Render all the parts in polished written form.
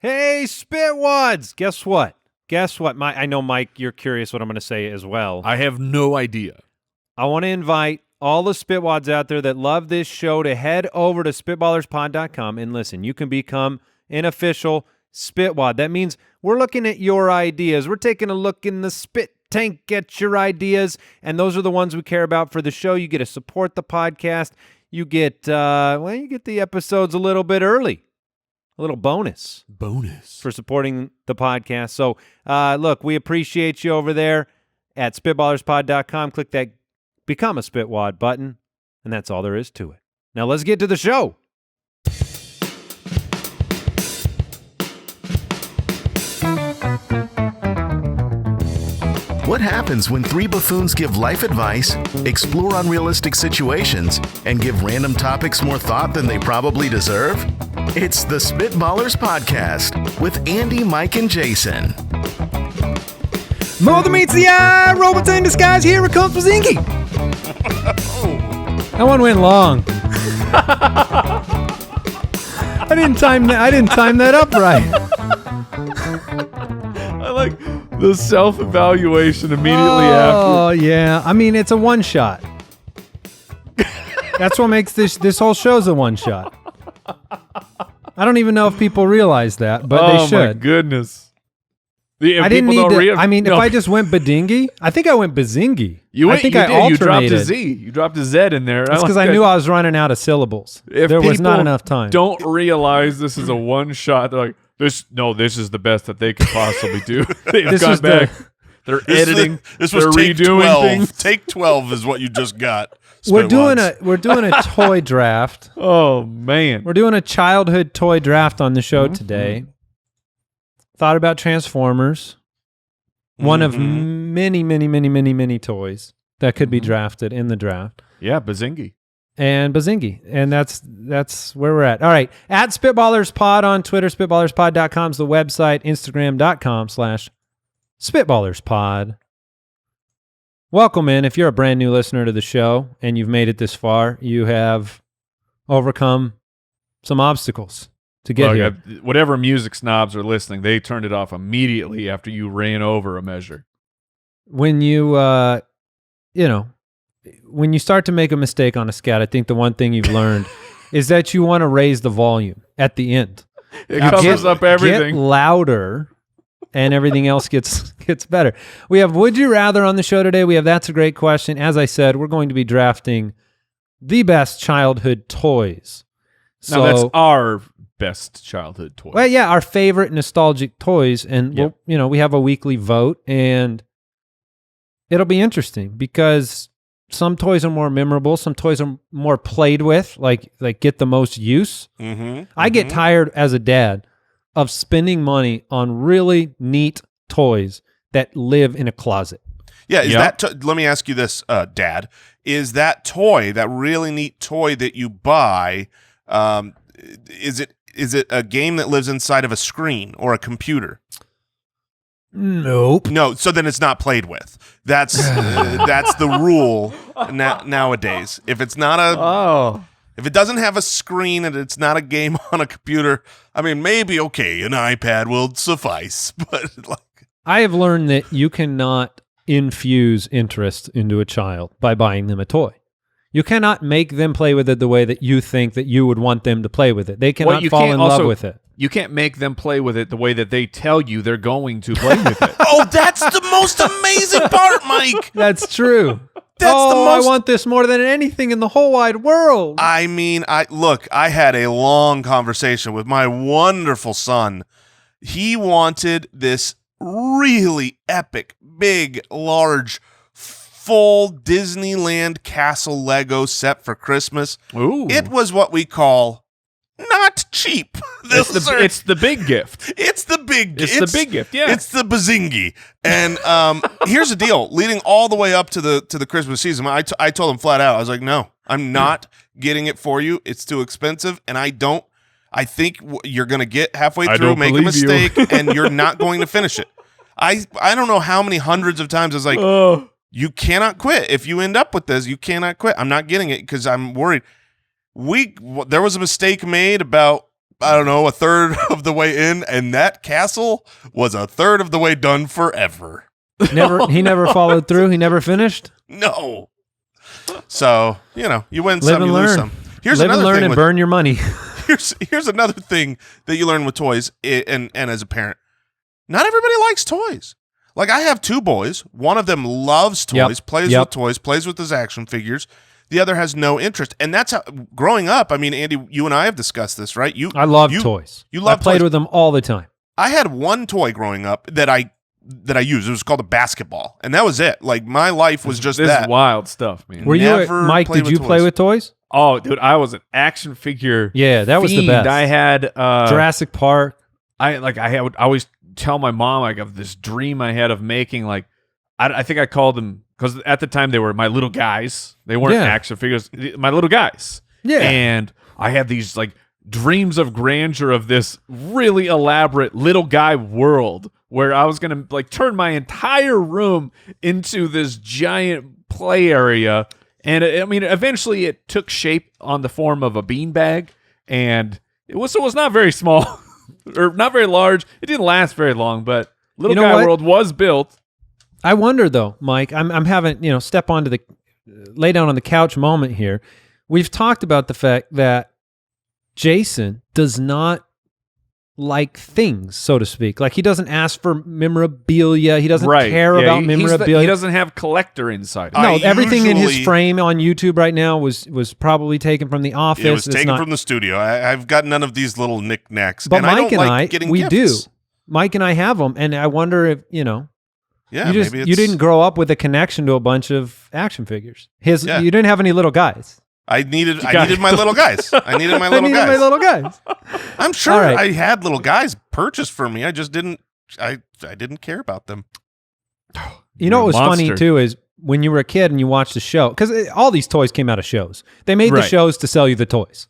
Hey, Spitwads! Guess what? I know, Mike, you're curious what I'm going to say as well. I have no idea. I want to invite all the Spitwads out there that love this show to head over to SpitballersPod.com and listen. You can become an official Spitwad. That means we're looking at your ideas. We're taking a look in the spit tank at your ideas, and those are the ones we care about for the show. You get to support the podcast. You get you get the episodes a little bit early. A little bonus for supporting the podcast. So, look, we appreciate you over there at SpitballersPod.com. Click that Become a Spitwad button, and that's all there is to it. Now, let's get to the show. What happens when three buffoons give life advice, explore unrealistic situations, and give random topics more thought than they probably deserve? It's the Spitballers Podcast with Andy, Mike, and Jason. More than meets the eye, robots in disguise, here it comes Bazingi. That one went long. I didn't time that up right. I like the self-evaluation immediately after. Oh, yeah. I mean, it's a one-shot. That's what makes this whole show's a one-shot. I don't even know if people realize that, but they should. Oh, my goodness. I didn't need to. If I just went Badingi, I think I went Bazingi. You alternated. dropped a Z. You dropped a Z in there. That's because I knew I was running out of syllables. There was not enough time. Don't realize this is a one-shot. They're like, this is the best that they could possibly do. They've gone back. They're editing. This was take redoing 12. things. Take 12 is what you just got. We're doing a toy draft. Oh man, we're doing a childhood toy draft on the show today. Thought about Transformers, one of many toys that could be drafted in the draft. Yeah, Bazingi. And that's where we're at. All right, at SpitballersPod on Twitter, SpitballersPod.com is the website, Instagram.com/SpitballersPod. Welcome in. If you're a brand new listener to the show and you've made it this far, you have overcome some obstacles to get here. Whatever music snobs are listening, they turned it off immediately after you ran over a measure. When you, when you start to make a mistake on a scat, I think the one thing you've learned is that you want to raise the volume at the end. It covers up everything. Get louder. And everything else gets better. We have Would You Rather on the show today. We have That's a Great Question. As I said, we're going to be drafting the best childhood toys. Now, that's our best childhood toy. Well, yeah, our favorite nostalgic toys. And, we have a weekly vote. And it'll be interesting because some toys are more memorable. Some toys are more played with, like get the most use. I get tired as a dad of spending money on really neat toys that live in a closet. Yeah, let me ask you this, Dad. Is that toy, that really neat toy that you buy, is it a game that lives inside of a screen or a computer? Nope. No, so then it's not played with. That's the rule nowadays. If it's not if it doesn't have a screen and it's not a game on a computer, I mean, maybe, okay, an iPad will suffice. But I have learned that you cannot infuse interest into a child by buying them a toy. You cannot make them play with it the way that you think that you would want them to play with it. They cannot fall in love with it. You can't make them play with it the way that they tell you they're going to play with it. Oh, that's the most amazing part, Mike. That's true. I want this more than anything in the whole wide world. I mean, I had a long conversation with my wonderful son. He wanted this really epic, big, large, full Disneyland castle Lego set for Christmas. Ooh. It was what we call not cheap. It's the big gift. It's the big gift. It's the big gift, yeah. It's the Bazingi. And here's the deal. Leading all the way up to the Christmas season, I told him flat out, I was like, no, I'm not getting it for you. It's too expensive. And I think you're going to get halfway through, make a mistake, and you're not going to finish it. I don't know how many hundreds of times I was like, you cannot quit. If you end up with this, you cannot quit. I'm not getting it because I'm worried. There was a mistake made about I don't know, a third of the way in, and that castle was a third of the way done forever. He never followed through. He never finished. No. So, you win Live some, and you lose learn. some. Here's Live and another learn thing and with, burn your money. here's another thing that you learn with toys, and as a parent. Not everybody likes toys. Like, I have 2 boys. One of them loves toys, plays with toys, plays with his action figures. The other has no interest. And that's how, growing up, I mean, Andy, you and I have discussed this, right? I love toys. You love I played toys. with them all the time. I had one toy growing up that I used. It was called a basketball. And that was it. Like, my life was just this that. is wild stuff, man. Were you, Mike, did you play with toys? Oh, dude, I was an action figure. Yeah, that was the fiend. best. I had Jurassic Park. I would always tell my mom like of this dream I had of making like I think I called them because at the time they were my little guys. They weren't action figures. My little guys. Yeah. And I had these like dreams of grandeur of this really elaborate little guy world where I was gonna like turn my entire room into this giant play area. And eventually it took shape on the form of a beanbag, and it was not very small or not very large. It didn't last very long, but Little Guy World was built. I wonder though, Mike. I'm having step onto the lay down on the couch moment here. We've talked about the fact that Jason does not like things, so to speak. Like he doesn't ask for memorabilia. He doesn't care about memorabilia. He doesn't have collector inside. No, everything in his frame on YouTube right now was probably taken from The Office. It was taken from the studio. I've got none of these little knickknacks. But and Mike and I, getting we gifts. do. Mike and I have them, and I wonder if Yeah, maybe you didn't grow up with a connection to a bunch of action figures. You didn't have any little guys. I needed my little guys. I needed my little guys. my little guys. I'm sure I had little guys purchased for me. I just didn't. I didn't care about them. You know what was funny too is when you were a kid and you watched the show, because all these toys came out of shows. They made the shows to sell you the toys.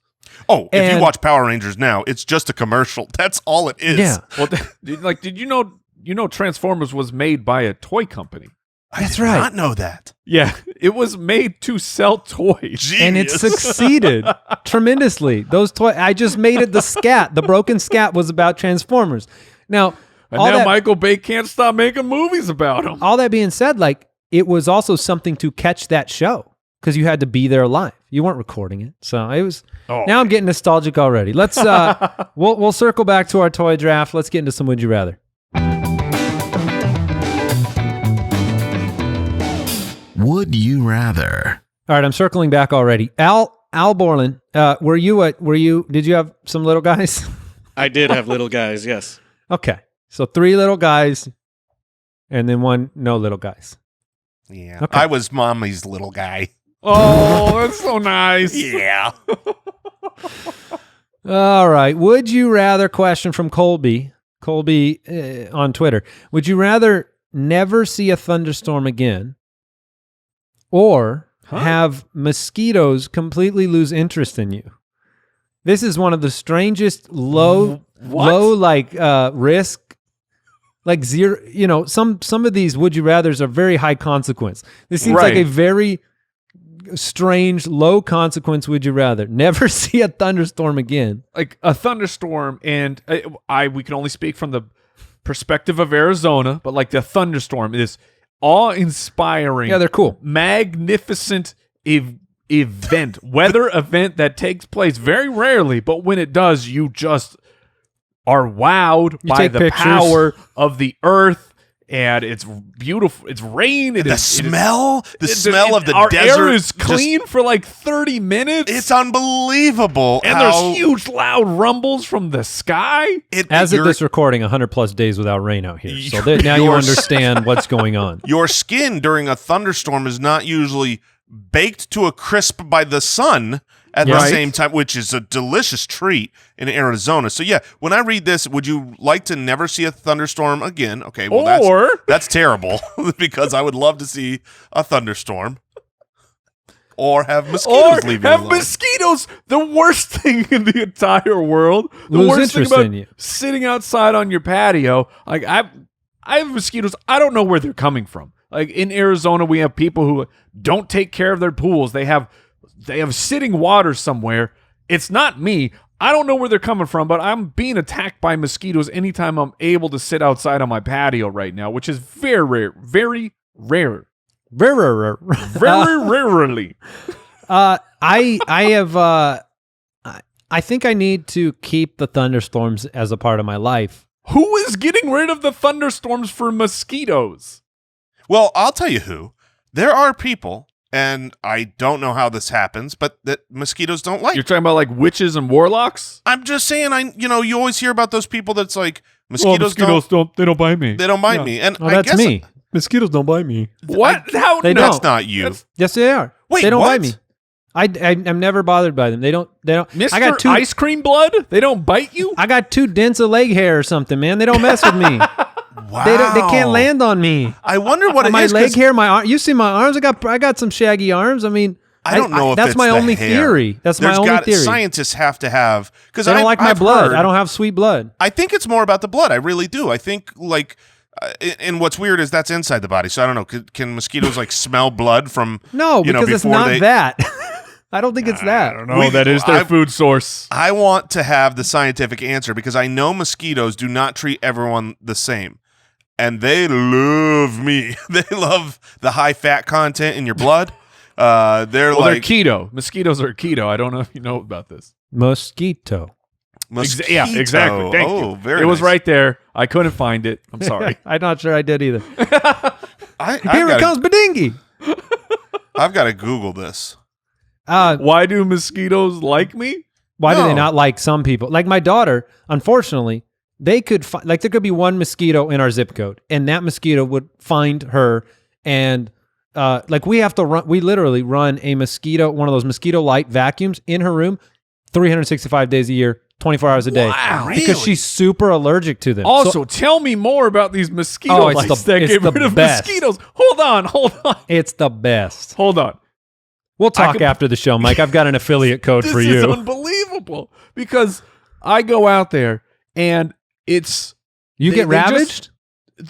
Oh, if you watch Power Rangers now, it's just a commercial. That's all it is. Yeah. Well, did you know Transformers was made by a toy company? That's I did not know that. Yeah, it was made to sell toys. Genius. And it succeeded tremendously. Those toys, I just made it the scat. The broken scat was about Transformers. Now, Michael Bay can't stop making movies about them. All that being said, like it was also something to catch that show because you had to be there live. You weren't recording it, so it was. Oh. Now I'm getting nostalgic already. Let's we'll circle back to our toy draft. Let's get into some Would You Rather. Would you rather? All right, I'm circling back already. Al Borland, did you have some little guys? I did have little guys, yes. Okay. So 3 little guys and then 1 no little guys. Yeah. Okay. I was mommy's little guy. Oh, that's so nice. Yeah. All right. Would you rather question from Colby on Twitter. Would you rather never see a thunderstorm again or have mosquitoes completely lose interest in you? This is one of the strangest low risk, like zero. Some of these would you rathers are very high consequence. This seems like a very strange low consequence. Would you rather never see a thunderstorm again? Like a thunderstorm, and we can only speak from the perspective of Arizona, but like the thunderstorm is awe-inspiring. Yeah, they're cool. Magnificent weather event that takes place very rarely, but when it does, you just are wowed by the pictures. power of the earth. And it's beautiful. It's rain. The smell of the our desert. Our air is clean for like 30 minutes. It's unbelievable. And there's huge loud rumbles from the sky. As of this recording, 100+ days without rain out here. So now you understand what's going on. Your skin during a thunderstorm is not usually baked to a crisp by the sun at the same time, which is a delicious treat in Arizona. So yeah, when I read this, would you like to never see a thunderstorm again? Okay, well that's terrible because I would love to see a thunderstorm. Or have mosquitoes leave you alone. Mosquitoes, the worst thing in the entire world. The Lose worst thing interest about in you. Sitting outside on your patio. Like I have mosquitoes. I don't know where they're coming from. Like in Arizona, we have people who don't take care of their pools. They have sitting water somewhere. It's not me. I don't know where they're coming from, but I'm being attacked by mosquitoes anytime I'm able to sit outside on my patio right now, which is very rare. Very rare. Very rare. Very rarely. I think I need to keep the thunderstorms as a part of my life. Who is getting rid of the thunderstorms for mosquitoes? Well, I'll tell you who. There are people, and I don't know how this happens, but that mosquitoes don't like. You're talking about like witches and warlocks? I'm just saying, you always hear about those people that's like, mosquitoes don't bite me. they don't bite me. And Oh, I that's guess me. Mosquitoes don't bite me. What? How? They no. That's don't. not you. That's- Yes, they are. Wait, they don't what? bite me. I'm never bothered by them. They don't. Mr. I got two. Ice Cream Blood? They don't bite you? I got 2 dents of leg hair or something, man. They don't mess with me. Wow. They can't land on me. I wonder what it My is. leg 'cause hair, my arm. You see my arms? I got some shaggy arms. I mean, I don't know if that's it's my the only hair. theory. That's my only theory. Scientists have to have because They don't like my I've blood. heard- I don't have sweet blood. I think it's more about the blood. I really do. I think like, and what's weird is that's inside the body. So I don't know. Can mosquitoes like smell blood from? No, because it's before not they- that. I don't think it's that. I don't know. That is their food source. I want to have the scientific answer because I know mosquitoes do not treat everyone the same. And they love me. They love the high fat content in your blood. They're Well, like they're keto. Mosquitoes are keto. I don't know if you know about this. Mosquito. mosquito. Yeah, exactly. Thank you. Very It was nice. right there. I couldn't find it. I'm sorry. I'm not sure I did either. I've Here it gotta- comes, Badingy. I've got to Google this. Why do mosquitoes like me? Why do No. they not like some people? Like my daughter, unfortunately, they could like there could be one mosquito in our zip code, and that mosquito would find her, and like we have to run. We literally run a mosquito, one of those mosquito light vacuums in her room, 365 days a year, 24 hours a day, Wow. because Really? she's super allergic to them. Also, So tell me more about these mosquito Oh, it's lights the- that it's get the rid of best. mosquitoes. Hold on. it's the best. Hold on. We'll talk can- after the show, Mike. I've got an affiliate code This for is you. unbelievable because I go out there and it's You get they just- ravaged?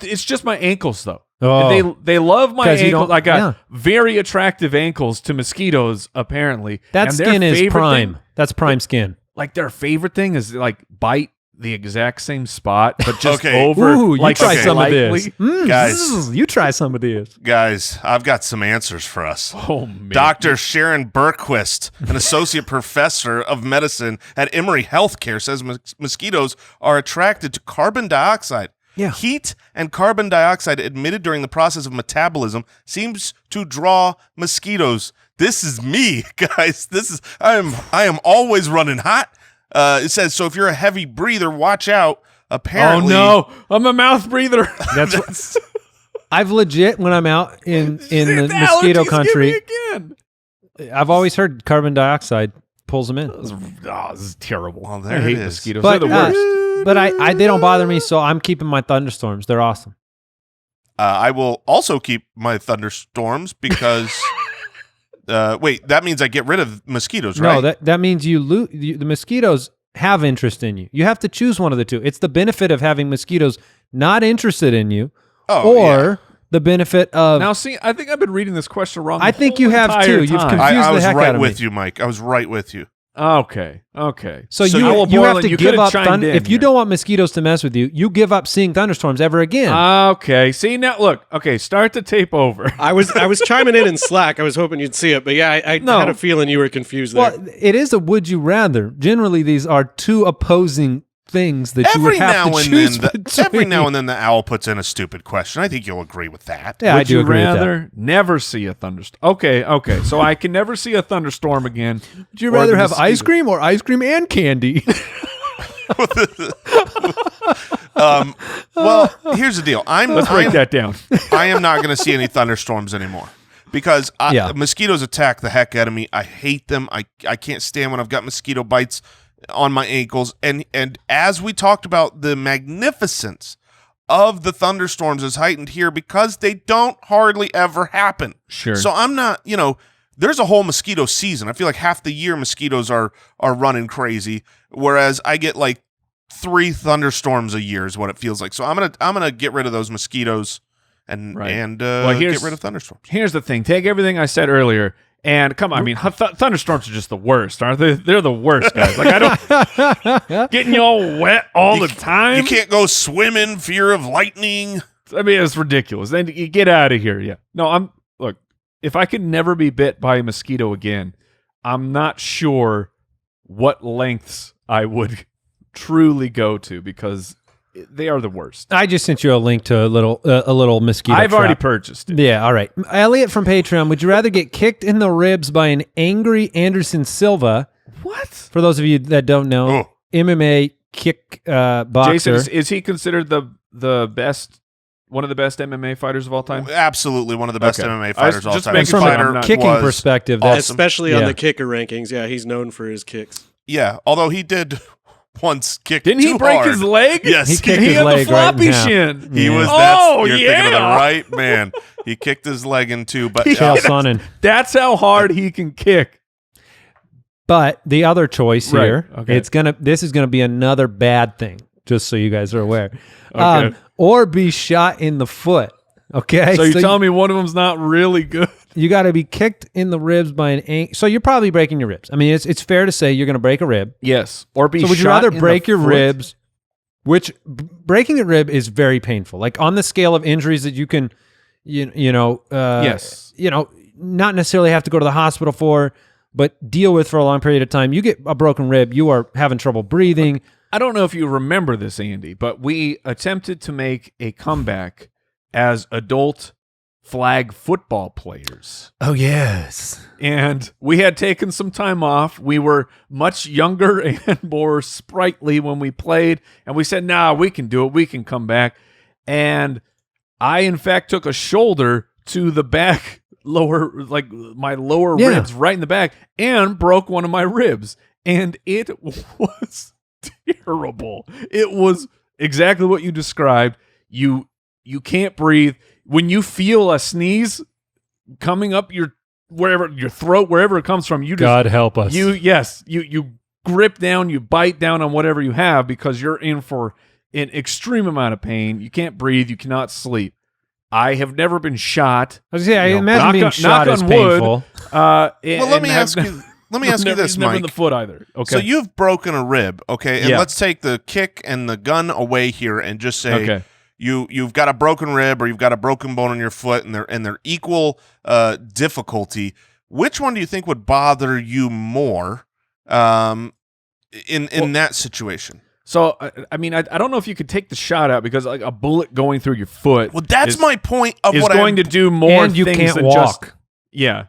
it's just my ankles though. Oh. They love my 'Cause you ankles. don't- I got yeah. very attractive ankles to mosquitoes apparently. That And their skin is favorite prime. thing- That's prime skin. like their favorite thing is like bite the exact same spot, but just Okay. over. Ooh, you like try some of slightly. this. Guys. You try some of this. Guys, I've got some answers for us. Oh man, Dr. Sharon Berquist, an associate professor of medicine at Emory Healthcare, says mosquitoes are attracted to carbon dioxide. Yeah. Heat and carbon dioxide emitted during the process of metabolism seems to draw mosquitoes. This is me, guys. I am always running hot. It says, so if you're a heavy breather, watch out. Apparently, Oh no, I'm a mouth breather. That's I've legit when I'm out in the The mosquito allergies country. get me again. I've always heard carbon dioxide pulls them in. This is terrible. Well, there I hate it is. mosquitoes. But They're the worst. but I they don't bother me, so I'm keeping my thunderstorms. They're awesome. I will also keep my thunderstorms because. Wait, that means I get rid of mosquitoes, right? No, that means the mosquitoes have interest in you. You have to choose one of the two. It's the benefit of having mosquitoes not interested in you, Oh, or the benefit of. Now, see, I think I've been reading this question wrong. I the think whole you have entire too. You've time. confused I the was heck right out of with me. you, Mike. I was right with you. Okay. So So you Noah have Borland, to you give could've up chimed in if you here. don't want mosquitoes to mess with you, you give up seeing thunderstorms ever again. Okay. See now, look. Okay, start the tape over. I was chiming in Slack. I was hoping you'd see it, but yeah, I No. had a feeling you were confused there. Well, it is a would you rather. Generally, these are two opposing things that you would have to choose Every now between. and then the owl puts in a stupid question. I think you'll agree with that. Yeah, I Would do you agree with that. rather never see a thunderstorm? Okay. So I can never see a thunderstorm again. Would you or rather the have ice mosquito- cream or ice cream and candy? Well, here's the deal. Let's break that down. I am not going to see any thunderstorms anymore because Yeah. mosquitoes attack the heck out of me. I hate them. I can't stand when I've got mosquito bites on my ankles. And as we talked about, the magnificence of the thunderstorms is heightened here because they don't hardly ever happen. Sure. So I'm not, there's a whole mosquito season. I feel like half the year mosquitoes are running crazy, whereas I get like 3 thunderstorms a year is what it feels like. So I'm gonna get rid of those mosquitoes and Right. and Well, get rid of thunderstorms. Here's the thing. Take everything I said earlier And come on, I mean, thunderstorms are just the worst, aren't they? They're the worst, guys. Like, I don't getting you all wet all the time. You can't go swimming, fear of lightning. I mean, it's ridiculous. Then you get out of here. Yeah. No, look, if I could never be bit by a mosquito again, I'm not sure what lengths I would truly go to because they are the worst. I just sent you a link to a little mosquito I've already trap. purchased it. Yeah, all right. Elliot from Patreon, would you rather get kicked in the ribs by an angry Anderson Silva? What? For those of you that don't know, MMA kick boxer. Jason, is he considered the best, one of the best MMA fighters of all time? Absolutely one of the best Okay. MMA fighters of all just time. making From sure a I'm not- kicking was perspective, awesome. that's Especially on yeah. the kicker rankings. Yeah, he's known for his kicks. Yeah, although he did once kick Didn't he too break hard. his leg? Yes, He kicked He his had leg the right in floppy half. shin. He was. Oh, You're thinking of the yeah. right man. He kicked his leg in two, but Chael Sonnen. That's how hard he can kick. But the other choice Right, here, okay. this is gonna be another bad thing, just so you guys are aware. Okay. Or be shot in the foot. Okay. So you're telling me one of them's not really good? you got to be kicked in the ribs by an so you're probably breaking your ribs. I mean, it's fair to say you're going to break a rib. Yes. Or be So would you shot rather in the break your foot? ribs, which breaking a rib is very painful. Like on the scale of injuries that you can, Yes. not necessarily have to go to the hospital for, but deal with for a long period of time. You get a broken rib, you are having trouble breathing. I don't know if you remember this, Andy, but we attempted to make a comeback as adult flag football players. Oh yes. And we had taken some time off. We were much younger and more sprightly when we played. And we said, nah, we can do it. We can come back. And I, in fact, took a shoulder to the back my lower Yeah. ribs right in the back and broke one of my ribs. And it was terrible. It was exactly what you described. You can't breathe. When you feel a sneeze coming up your throat, wherever it comes from, you just God help us. you grip down, you bite down on whatever you have because you're in for an extreme amount of pain. You can't breathe, you cannot sleep. I have never been shot. I was gonna say, I imagine being shot is painful. Well, let me ask you this, never in Mike. the foot either. Okay. So you've broken a rib, okay? And Yeah. let's take the kick and the gun away here and just say Okay. you've got a broken rib or you've got a broken bone in your foot and they're equal difficulty. Which one do you think would bother you more in that situation? So I mean, I don't know if you could take the shot out because like a bullet going through your foot. Well, that's is, my point of is what going to do more And you things can't than walk. just yeah.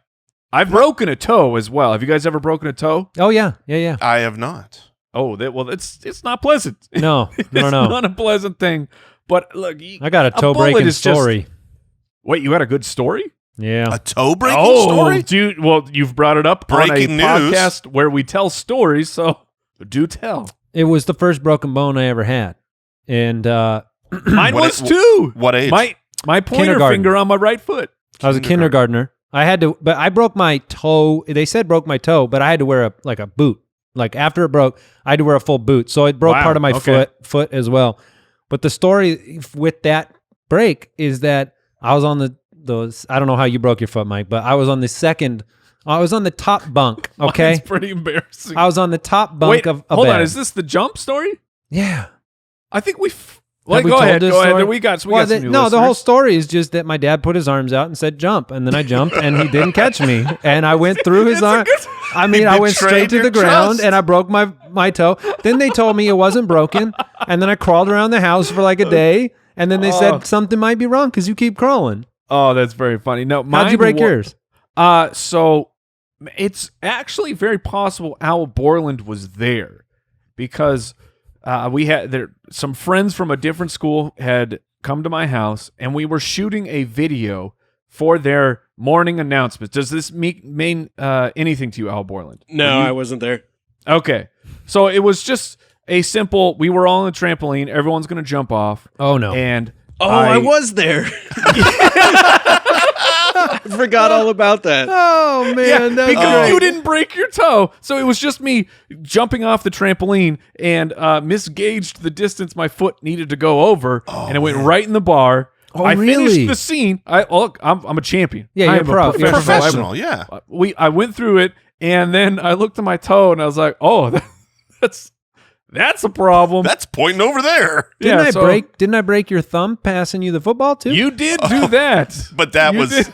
I've broken a toe as well. Have you guys ever broken a toe? Oh yeah. Yeah. I have not. Oh, it's not pleasant. No. It's No. not a pleasant thing. But look, I got a toe bullet breaking is just- story. Wait, you got a good story? Yeah. A toe breaking Oh, story? dude. Well, you've brought it up Breaking on news. a podcast where we tell stories, so do tell. It was the first broken bone I ever had. And Mine What was a- too. What age? My pointer Kindergarten. finger on my right foot. I was a kindergartner. I had to, but I broke my toe. They said broke my toe, but I had to wear a boot. Like after it broke, I had to wear a full boot. So it broke Wow, part of my okay. foot as well. But the story with that break is that I was on those. I don't know how you broke your foot, Mike, but I was on the top bunk. Okay. It's pretty embarrassing. I was on the top bunk Wait, of a hold on. bed. Is this the jump story? Yeah. I think we. Have we Go told ahead. this Go ahead. story? We got some Well, new no, the whole listeners. story is just that my dad put his arms out and said jump, and then I jumped, and he didn't catch me, and I went through his arm. I mean, I went straight to betrayed the your ground, trust. and I broke my toe. Then they told me it wasn't broken, and then I crawled around the house for like a day, and then they said something might be wrong because you keep crawling. Oh, that's very funny. No, How'd you break yours? So it's actually very possible Al Borland was there because we had some friends from a different school had come to my house and we were shooting a video for their morning announcements. Does this mean anything to you, Al Borland? No, I wasn't there. Okay. So it was just a simple, we were all on the trampoline, everyone's going to jump off. Oh no! And I was there. I forgot all about that. Oh man, that's because great. you didn't break your toe. So it was just me jumping off the trampoline and misgauged the distance my foot needed to go over. And it went right in the bar. Oh, I really? finished the scene. I'm a champion. Yeah, I you're am pro. You're Professional, yeah. I went through it, and then I looked at my toe, and I was like, "Oh, that's a problem." That's pointing over there. Didn't I break your thumb passing you the football too? You did do that, But that You was did.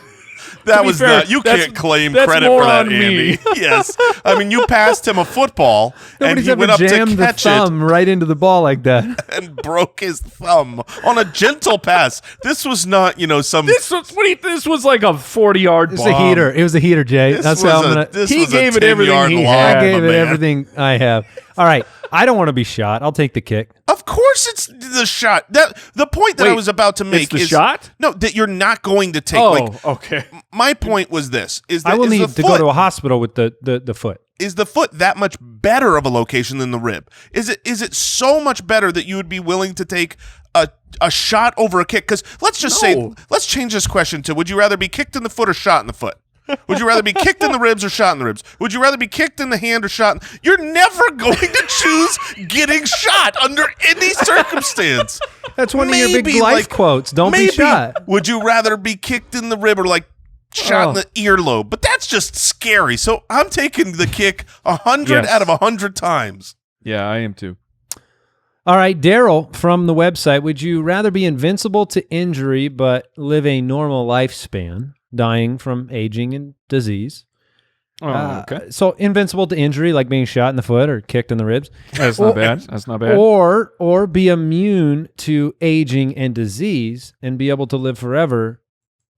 that To be was fair, not. You that's- can't claim that's credit more for that, on me. Andy. Yes, I mean you passed him a football and Nobody's he ever went up to jammed the catch it thumb right into the ball like that. and broke his thumb on a gentle pass. This was not, some. This was like a 40-yard It's bomb. a heater. It was a heater, Jay. This That's was how I'm a- gonna. this He was a gave it everything 10-yard he lob, had. I gave my it man. everything I have. All right. I don't want to be shot. I'll take the kick. Of course, it's the shot. The point that I Wait, was about to make it's the is shot? No, that you're not going to take. Oh, Like, okay. my point was this: is that I will is need the to foot, go to a hospital with the foot. Is the foot that much better of a location than the rib? Is it so much better that you would be willing to take a shot over a kick? Because let's just say, let's change this question to: would you rather be kicked in the foot or shot in the foot? Would you rather be kicked in the ribs or shot in the ribs? Would you rather be kicked in the hand or shot? You're never going to choose getting shot under any circumstance. That's one of your big Maybe, life quotes. Don't be maybe, shot. Would you rather be kicked in the rib or shot in the earlobe? But that's just scary. So I'm taking the kick 100 Yes. out of 100 times. Yeah, I am too. All right, Daryl from the website. Would you rather be invincible to injury but live a normal lifespan, dying from aging and disease? Okay. So invincible to injury, like being shot in the foot or kicked in the ribs. That's not bad. That's not bad. Or be immune to aging and disease and be able to live forever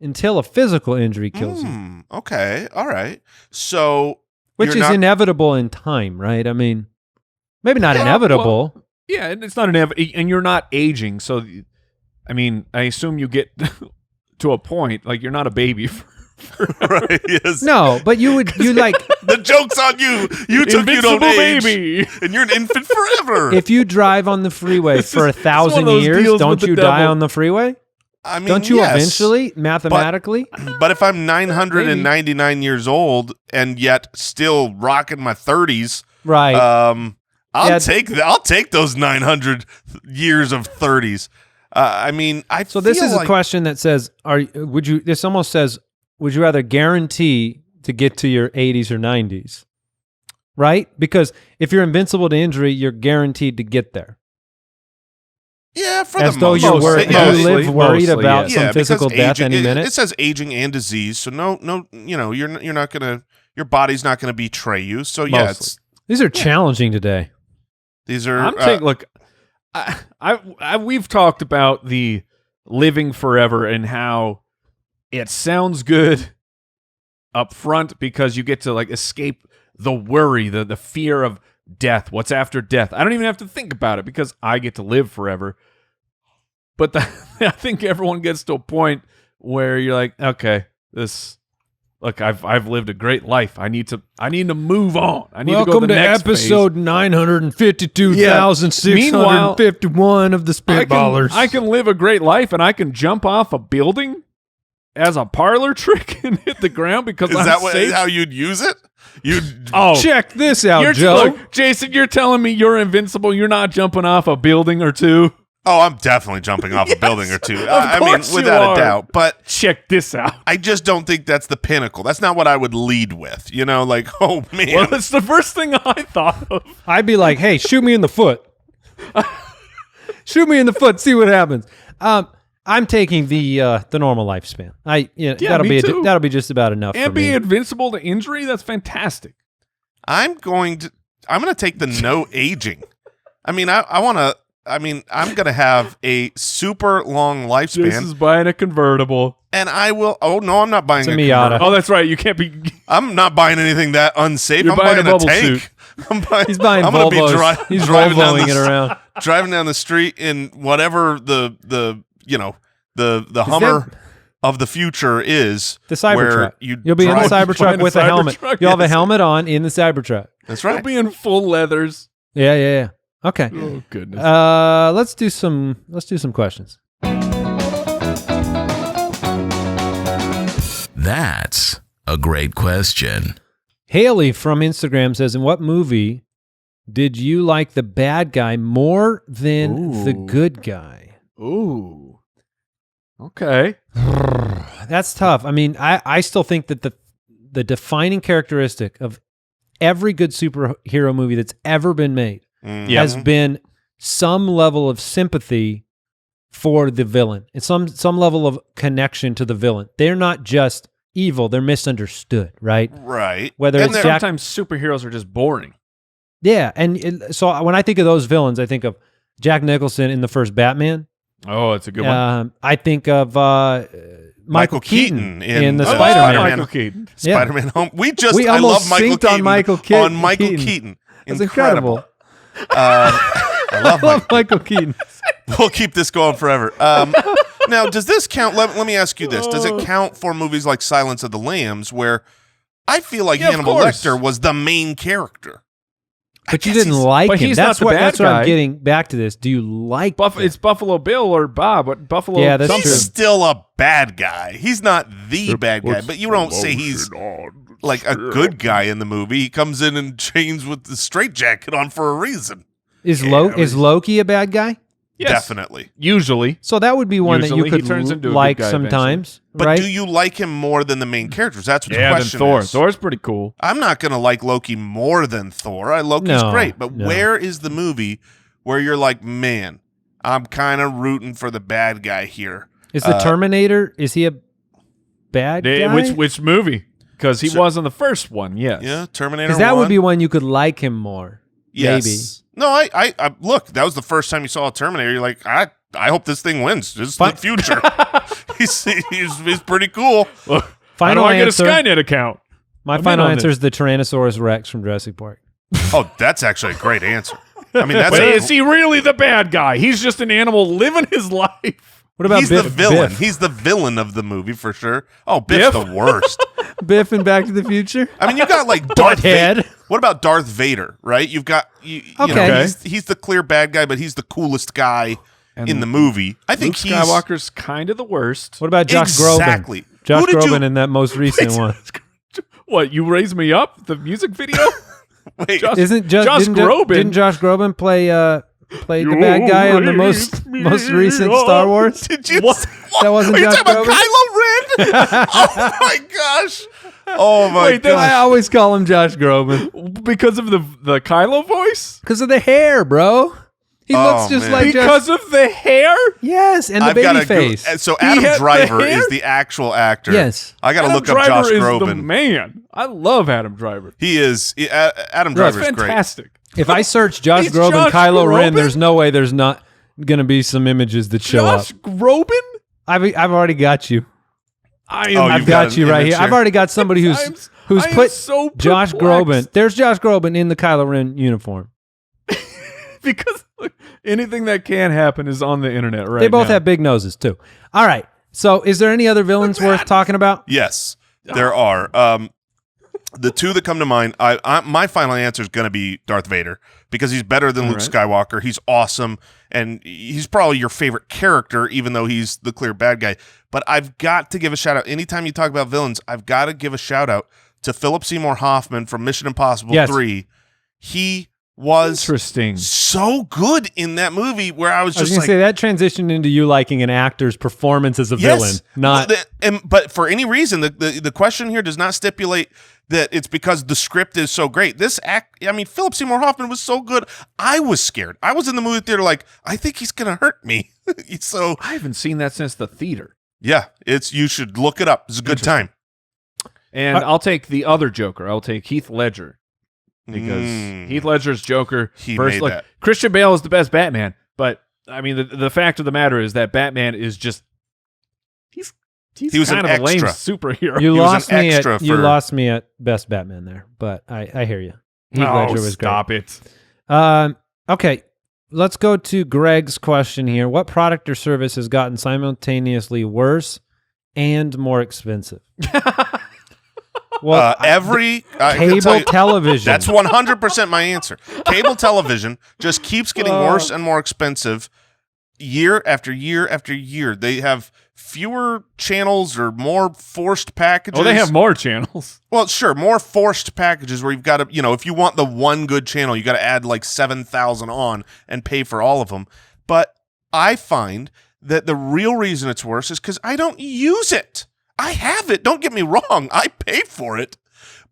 until a physical injury kills you. Okay. All right. So Which you're is not- inevitable in time, right? I mean, maybe not Yeah, inevitable. well, yeah, and it's not and you're not aging. So, I mean, I assume you get to a point, like you're not a baby. right. Yes. No, but you like The joke's on you. You took you don't Invincible age, baby. and you're an infant forever. if you drive on the freeway for It's one 1,000 of those years, deals don't with the you die devil. on the freeway? I mean, Don't you yes, eventually, mathematically? But if I'm 999 years old and yet still rocking my 30s, Right. I'll take those 900 years of 30s. I mean, So this feel is a like- question that says, this almost says, would you rather guarantee to get to your 80s or 90s? Right? Because if you're invincible to injury, you're guaranteed to get there. Yeah, for As the though most you're part. worried, Yeah, you live worried mostly, about yes. some because physical death aging- any minute. It says aging and disease, so no, you're not gonna, your body's not gonna betray you. So yeah, Mostly. These are challenging today. these are. I'm taking look. We've talked about the living forever and how it sounds good up front because you get to escape the worry, the fear of death. What's after death? I don't even have to think about it because I get to live forever. But I think everyone gets to a point where you're like, okay, I've lived a great life. I need to move on. I need to go to the next phase. 952,651 of the Spitballers. I can live a great life and I can jump off a building as a parlor trick and hit the ground because Is I'm that safe. how you'd use it? You'd Check this out, You're Joe. look, Jason, you're telling me you're invincible. You're not jumping off a building or two. Oh, I'm definitely jumping off a building or two. I mean, course you without are. a doubt. But Check this out. I just don't think that's the pinnacle. That's not what I would lead with. Oh man. Well, that's the first thing I thought of. I'd be like, hey, shoot me in the foot. Shoot me in the foot. See what happens. I'm taking the normal lifespan. That'll me be too. that'll be just about enough And for be me. invincible to injury, that's fantastic. I'm going to take the no aging. I mean, I'm going to have a super long This lifespan is buying a convertible. and I will. Oh no, I'm not buying It's a a Miata. convertible. Oh, that's right. You can't be. I'm not buying anything that unsafe. You're I'm buying buying a bubble tank. suit. He's buying I'm gonna Volvos. be He's driving down Volvoing the it around. driving down the street in whatever the Hummer of the future is. The where Cybertruck. You'll be in the drive- Cybertruck with a helmet. Cybertruck, You'll have a yes. helmet on in the Cybertruck. That's You'll right. be in full leathers. Yeah. Okay. Oh goodness. Let's do some questions. That's a great question. Haley from Instagram says, in what movie did you like the bad guy more than the Ooh. good guy? Ooh. Okay. That's tough. I mean, I still think that the defining characteristic of every good superhero movie that's ever been made has been some level of sympathy for the villain. It's some level of connection to the villain. They're not just evil, they're misunderstood, right? Right. Whether And it's Sometimes superheroes are just boring. Yeah, and so when I think of those villains, I think of Jack Nicholson in the first Batman. Oh, it's a good one. I think of Michael Keaton in the Oh, Spider-Man. Michael Keaton. Spider-Man Home. I almost love Michael synced on Keaton. Michael Keaton. That's incredible. I love Michael Keaton. We'll keep this going forever. Now, does this count? Let me ask you this. Does it count for movies like Silence of the Lambs, where I feel like Hannibal Lecter was the main character? But you didn't like but him. he's That's not the what. bad That's what I'm guy. getting back to. This. Do you like? It's Buffalo Bill or Bob. What Buffalo? Yeah, that's something. He's still a bad guy. He's not the bad guy, but you don't say he's like a good guy in the movie. He comes in and chains with the straitjacket on for a reason. Is Loki a bad guy? Yes. Definitely. Usually. So that would be one Usually that he you turns could into a good like guy sometimes, But right? do you like him more than the main characters? That's what the Yeah, then question Thor. is. Thor's pretty cool. I'm not going to like Loki more than Thor. Loki's No, great. But no. where is the movie where you're like, man, I'm kind of rooting for the bad guy here? Is the Terminator? Is he a bad guy? Which movie? Because he was in the first one. Yes. Yeah, Terminator Because that 1. would be one you could like him more. Yes. Maybe. No, I look, that was the first time you saw a Terminator. You're like, I hope this thing wins. This is the future. he's pretty cool. How Final do I get a answer. Skynet account? My I'm final in on answer is the Tyrannosaurus Rex from Jurassic Park. Oh, that's actually a great answer. I mean, that's But is he really the bad guy? He's just an animal living his life. What about he's Biff? the villain. Biff? He's the villain of the movie for sure. Oh, Biff's Biff? the worst. Biff in Back to the Future? I mean, you got like Darth Butthead. Vader. What about Darth Vader, right? You've got, you know, Okay. he's the clear bad guy, but he's the coolest guy in the movie. I think Luke Skywalker's kind of the worst. What about Josh Groban? Exactly. Josh Who did Groban you- in that most recent one. What, You Raise Me Up? The music video? Wait, Josh- Didn't Groban. Josh Groban play the bad guy on the most recent Star Wars? did you? What? That wasn't Are you Josh talking about Groban? Kylo Ren? Oh my gosh! Oh my Wait, gosh! I always call him Josh Groban Because of the Kylo voice? because of the hair, bro. He Oh, looks just man. like Because of the hair? yes, and the I've baby gotta face. So He Adam had the Driver hair? is the actual actor. Yes. I got to Adam look up Driver Josh is the Groban. man. I love Adam Driver. He is Adam That's Driver's great. fantastic. If I search Josh He's Groban, Josh Kylo Ren, Groban? there's no way there's not going to be some images that show Josh up. Groban? I've already got you. I am. Oh, I've you've got got an you right image here. I've here. already got somebody who's I am put so Josh perplexed. Groban. There's Josh Groban in the Kylo Ren uniform. Because look, anything that can happen is on the internet right They both now. have big noses too. All right. So, is there any other villains worth talking about? Yes, there are. The two that come to mind, my final answer is going to be Darth Vader because he's better than Luke Skywalker. He's awesome, and he's probably your favorite character, even though he's the clear bad guy. But I've got to give a shout out. Anytime you talk about villains, I've got to give a shout out to Philip Seymour Hoffman from Mission Impossible 3. He was Interesting. so good in that movie where I was I was just going to like, say that transitioned into you liking an actor's performance as a villain, not But for any reason, the question here does not stipulate that it's because the script is so great. Philip Seymour Hoffman was so good. I was scared. I was in the movie theater like, I think he's gonna hurt me. So I haven't seen that since the theater. yeah, you should look it up. It's a good time. And I'll take the other Joker. I'll take Heath Ledger. Because Heath Ledger's Joker He first, made like, that. Christian Bale is the best Batman, but I mean the fact of the matter is that Batman is just he was kind an of a lame extra. superhero. you was an lost me extra at you for- lost me at best Batman there, but I hear you. Heath Ledger was stop it. great. Okay, let's go to Greg's question here. What product or service has gotten simultaneously worse and more expensive? Well, I can tell cable you- television. That's 100% my answer. Cable television just keeps getting worse and more expensive year after year after year. They have fewer channels or more forced packages. Oh, they have more channels. Well, sure, more forced packages where you've got to, if you want the one good channel, you got to add like 7,000 on and pay for all of them. But I find that the real reason it's worse is because I don't use it. I have it. Don't get me wrong. I pay for it.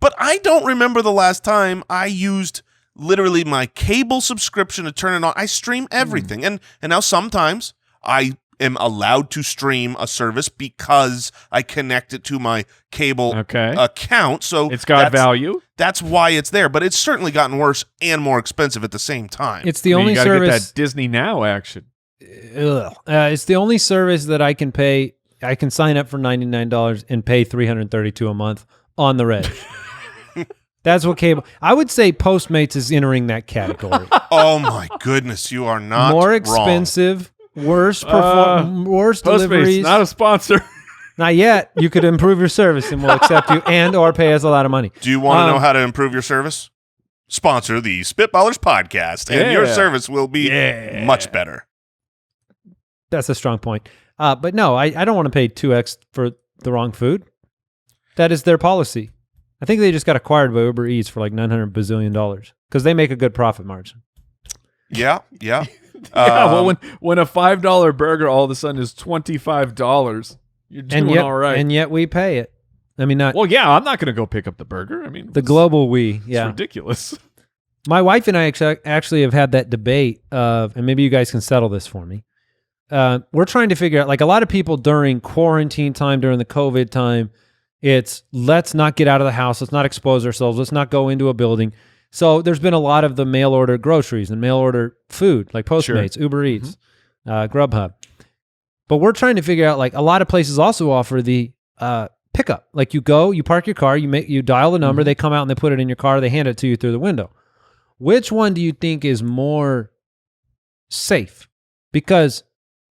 But I don't remember the last time I used literally my cable subscription to turn it on. I stream everything. And now sometimes I am allowed to stream a service because I connect it to my cable account. So it's got value. That's why it's there. But it's certainly gotten worse and more expensive at the same time. It's the only you gotta service. get that Disney Now action. It's the only service that I can pay. I can sign up for $99 and pay $332 a month on the reg. That's what cable. I would say Postmates is entering that category. Oh my goodness, you are not more wrong. expensive, worse worse Postmates, deliveries. not a sponsor. Not yet. You could improve your service and we'll accept you and or pay us a lot of money. Do you want to know how to improve your service? Sponsor the Spitballers podcast, and your service will be much better. That's a strong point. But no, I don't want to pay 2x for the wrong food. That is their policy. I think they just got acquired by Uber Eats for like $900 bazillion because they make a good profit margin. Yeah. Yeah, well, when a $5 burger all of a sudden is $25, you're doing all right. And yet we pay it. I mean, not. Well, yeah, I'm not going to go pick up the burger. I mean, the global we. Yeah, it's ridiculous. My wife and I actually have had that debate of, and maybe you guys can settle this for me. We're trying to figure out, like a lot of people during quarantine time, during the COVID time, it's let's not get out of the house. Let's not expose ourselves. Let's not go into a building. So there's been a lot of the mail order groceries and mail order food, like Postmates, Uber Eats, Grubhub. But we're trying to figure out, like a lot of places also offer the pickup. Like you go, you park your car, you dial the number, they come out and they put it in your car, they hand it to you through the window. Which one do you think is more safe? Because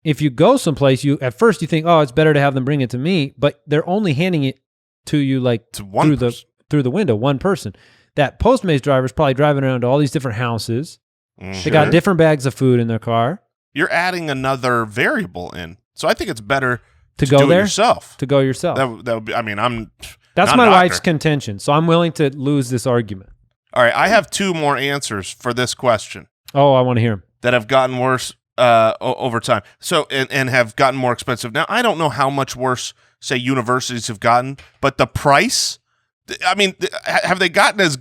if you go someplace, at first you think, oh, it's better to have them bring it to me, but they're only handing it to you like through the window, one person. That Postmates driver is probably driving around to all these different houses. They got different bags of food in their car. You're adding another variable in. So I think it's better to go do there it yourself. To go yourself. That would be, I mean, that's my wife's contention. So I'm willing to lose this argument. All right, I have two more answers for this question. Oh, I want to hear them. That have gotten worse over time. So and have gotten more expensive. Now, I don't know how much worse, say, universities have gotten, but the price, I mean, have they gotten as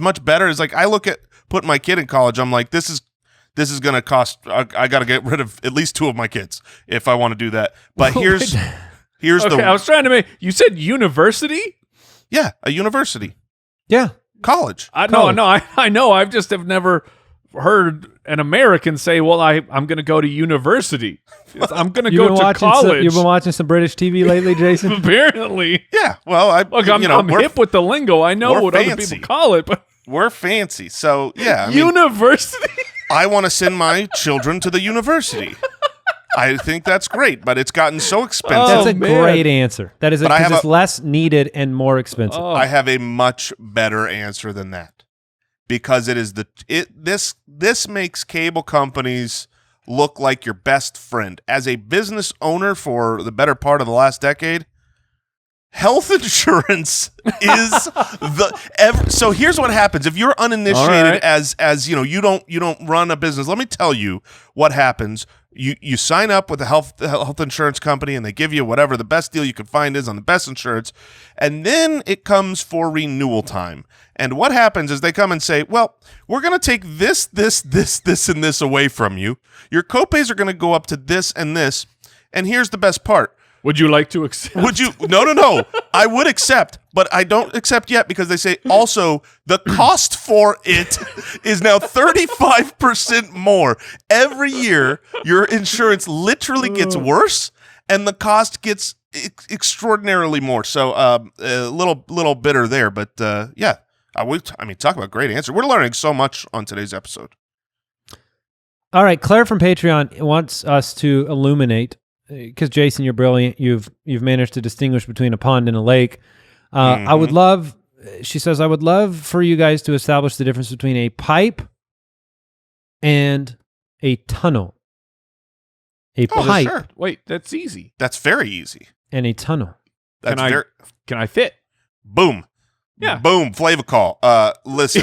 much better? As like I look at putting my kid in college, I'm like, this is going to cost. I got to get rid of at least two of my kids if I want to do that. But here's okay, I was trying to make. You said university? Yeah, a university. Yeah, college. I know. I just have never heard an American say, "Well, I'm going to go to university. I'm going to go to college." You've been watching some British TV lately, Jason? Apparently. Yeah. Well, I'm hip with the lingo. I know what other people call it, but we're fancy. So yeah, university. I want to send my children to the university. I think that's great, but it's gotten so expensive. That's a great answer. That is because it's less needed and more expensive. I have a much better answer than that, because this makes cable companies look like your best friend. As a business owner for the better part of the last decade, health insurance is so here's what happens if you're uninitiated, as you know, you don't run a business. Let me tell you what happens. You sign up with a health insurance company, and they give you whatever the best deal you can find is on the best insurance, and then it comes for renewal time. And what happens is they come and say, well, we're going to take this, and this away from you. Your copays are going to go up to this and this, and here's the best part. Would you like to accept? Would you? No. I would accept, but I don't accept yet because they say also the cost for it is now 35% more. Every year, your insurance literally gets worse, and the cost gets extraordinarily more. So a little bitter there, but yeah. I mean, talk about great answer. We're learning so much on today's episode. All right, Claire from Patreon wants us to illuminate. Because Jason, you're brilliant. You've managed to distinguish between a pond and a lake. I would love. She says, I would love for you guys to establish the difference between a pipe and a tunnel. A pipe. Sure. Wait, that's easy. That's very easy. And a tunnel. Can I fit? Boom. Yeah. Boom. Flavor call. Listen.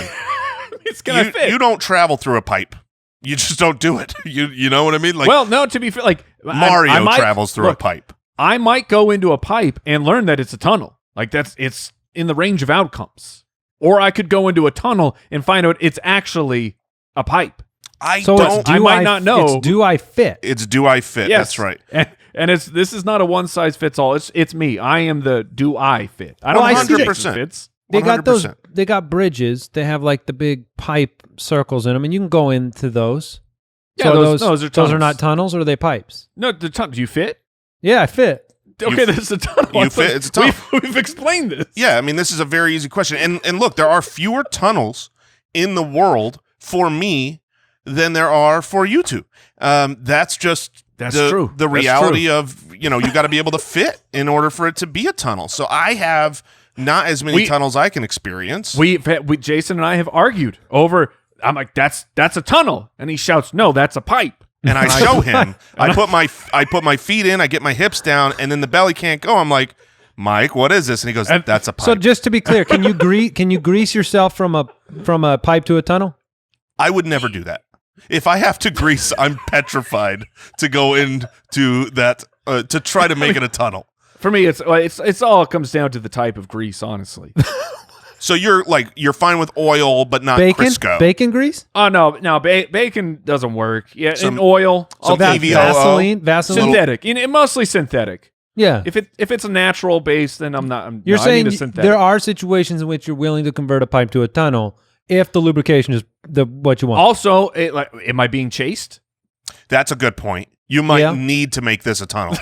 Can I fit? You don't travel through a pipe. You just don't do it. You know what I mean? Like, well, no. To be fair, like Mario I might- travels through look, a pipe. I might go into a pipe and learn that it's a tunnel. Like it's in the range of outcomes. Or I could go into a tunnel and find out it's actually a pipe. So I might not know. It's do I fit? It's do I fit? Yes. That's right. And this is not a one size fits all. It's me. I am the do I fit. I Well, don't I know see if that. Jason fits. They got those. 100%. They got bridges. They have like the big pipe circles in them, and you can go into those. Yeah, So those are those are tunnels. not tunnels, or are they pipes? No, the tunnel. Do you fit? Yeah, I fit. Okay, that's a tunnel. you I thought fit, it's a tunnel. We've explained this. Yeah, I mean, this is a very easy question. And look, there are fewer tunnels in the world for me than there are for you two. That's just That's the, true. the That's reality true. of, you got to be able to fit in order for it to be a tunnel. So I have not as many tunnels I can experience. We Jason and I have argued over. I'm like, that's a tunnel, and he shouts, "No, that's a pipe." And I show him. I put my feet in, I get my hips down, and then the belly can't go. I'm like, Mike, what is this? And he goes, that's a pipe. So just to be clear, can you grease yourself from a pipe to a tunnel? I would never do that. If I have to grease, I'm petrified to go into that to try to make it a tunnel. For me, it's all comes down to the type of grease, honestly. So you're fine with oil, but not Bacon, Crisco. bacon grease, Oh no, bacon doesn't work. Yeah, Some- and oil, some all that EVO. Vaseline. synthetic. Mostly synthetic. Yeah. If it's a natural base, then I'm not. You're I saying need a synthetic. there are situations in which you're willing to convert a pipe to a tunnel if the lubrication is what you want. Also, am I being chased? That's a good point. You might Yeah. need to make this a tunnel.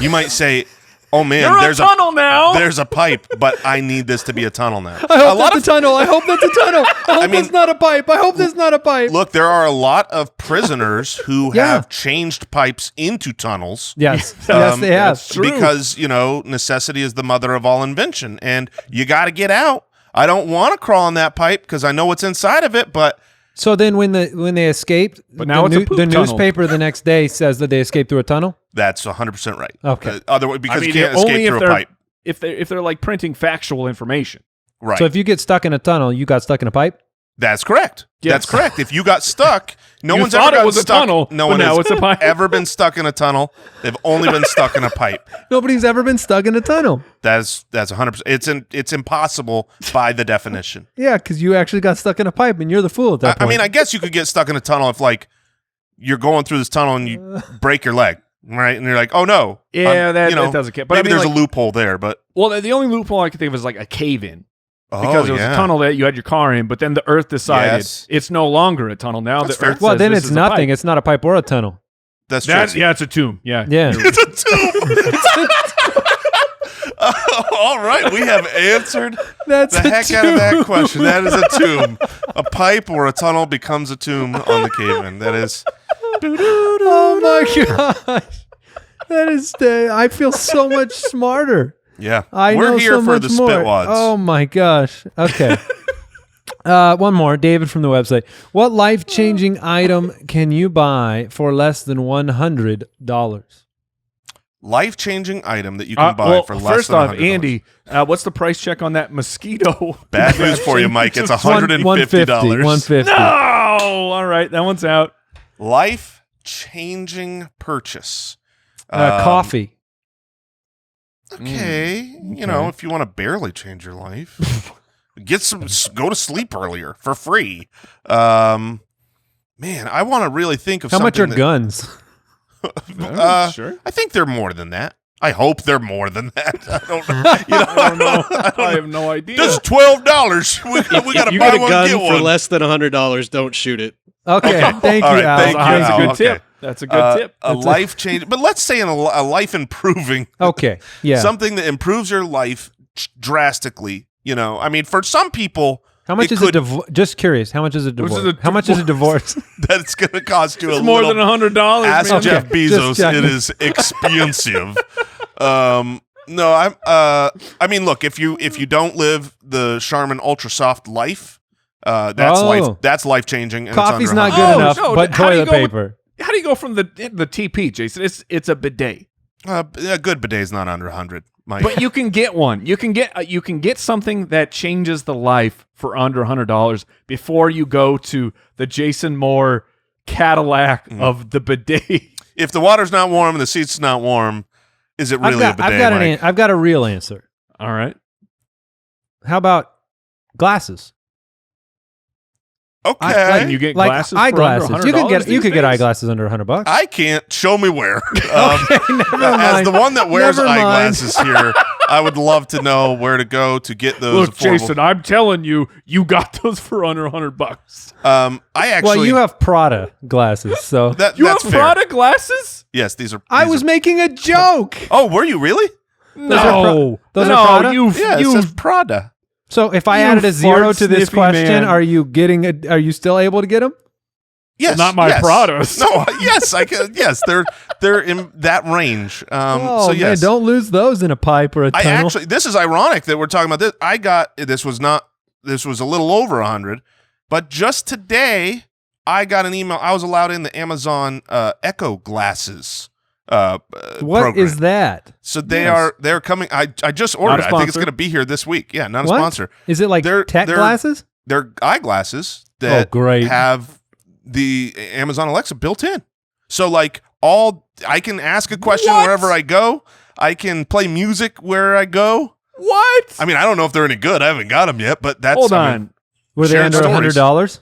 You might say, "Oh man, You're there's a tunnel now. there's a pipe, but I need this to be a tunnel now." I hope that's a tunnel. I hope that's a tunnel. I hope mean- that's not a pipe. I hope that's not a pipe. Look, there are a lot of prisoners who Yeah. have changed pipes into tunnels. Yes. Yes, they have. that's true. Because, necessity is the mother of all invention, and you got to get out. I don't want to crawl in that pipe because I know what's inside of it, but So then when they escaped, But now it's a poop the tunnel. newspaper the next day says that they escaped through a tunnel? that's 100% right. Okay. Otherwise, because I mean, you can't only escape if through a they're pipe. if they're like printing factual information. Right. So if you get stuck in a tunnel, you got stuck in a pipe? That's correct. Yes. That's correct. If you got stuck, no You one's thought ever it gotten was a stuck. tunnel, no but one now has it's a pipe. ever been stuck in a tunnel. They've only been stuck in a pipe. Nobody's ever been stuck in a tunnel. That's 100%. It's impossible by the definition. Yeah, because you actually got stuck in a pipe and you're the fool at that I point. mean, I guess you could get stuck in a tunnel if you're going through this tunnel and you break your leg, right? And you're like, oh no. Yeah, that doesn't count. But Maybe I mean, there's like- a loophole there, but Well, the only loophole I could think of is like a cave in. Because it was a tunnel that you had your car in, but then the Earth decided Yes. it's no longer a tunnel. Now That's the fair. Earth well, says then this it's is a nothing. pipe. It's not a pipe or a tunnel. That's true. Yeah, it's a tomb. Yeah. Yeah. It's a tomb. All right, we have answered That's the a heck out of that tomb. question. That is a tomb. A pipe or a tunnel becomes a tomb on the caveman. That is. Oh my gosh. That is, I feel so much smarter. Yeah, I we're know here so for much the more. Spitwads. Oh my gosh. Okay. One more, David from the website. What life-changing item can you buy for less than $100? Life-changing item that you can buy for less first than off, $100. Andy, what's the price check on that mosquito? Bad news for you, Mike. It's $150. $150. No, all right, that one's out. Life-changing purchase. Coffee. Okay, if you want to barely change your life, go to sleep earlier for free. Man, I want to really think of How much are something guns? Sure. I think they're more than that. I hope they're more than that. I don't know. I don't know. I have no idea. This is $12. We got to You buy get a one, gun get for one. less than $100. Don't shoot it. Okay. Thank you, All right, Al. thank you, That's a Al. good Okay. tip. That's a good tip. A life change, but let's say a life improving. Okay. Yeah. Something that improves your life drastically. I mean, for some people, How much is a divorce? Just curious. How much is a divorce? How much is a divorce? that's going to cost you a It's more little. than $100. Ask man. Jeff Okay, just Bezos. checking. It is expensive. No, I mean, look, if you don't live the Charmin Ultra Soft life, that's life changing. Coffee's not good Oh, enough, no, but how do you toilet go with- paper. How do you go from the TP, Jason? It's a bidet. A good bidet is not under 100. Mike. But you can get one. You can get something that changes the life for under $100 before you go to the Jason Moore Cadillac of the bidet. if the water's not warm and the seat's not warm, is it really a bidet, Mike? I've got a real answer. All right. How about glasses? Okay. Can you get glasses for eyeglasses? under $100 You could get these days? eyeglasses under $100. I can't. Show me where. Never mind. As the one that wears Never mind. eyeglasses here, I would love to know where to go to get those. Look, Jason, I'm telling you, you got those for under $100. I actually. Well, you have Prada glasses, so You that's have fair. Prada glasses? Yes, these are. I these was are- making a joke. Oh, were you really? Those are no, Prada? Yeah, it says Prada. So if I You added a zero fart to this sniffy question, man. are you still able to get them? Yes, Not my yes. Pradas. No, yes, I can. Yes, they're in that range. Oh so man, yes, don't lose those in a pipe or a I tunnel. actually. This is ironic that we're talking about this. This was a little over 100, but just today I got an email. I was allowed in the Amazon Echo glasses. What is program. that? So they're coming. I just ordered. Not a it. I think it's sponsor. going to be here this week. Yeah, not a What? sponsor. Is it like They're- tech they're- glasses? They're eyeglasses that great. have the Amazon Alexa built in. So like I can ask a question What? wherever I go. I can play music where I go. What? I mean, I don't know if they're any good. I haven't got them yet, but that's Hold I mean, on. Were they shared under stories. $100?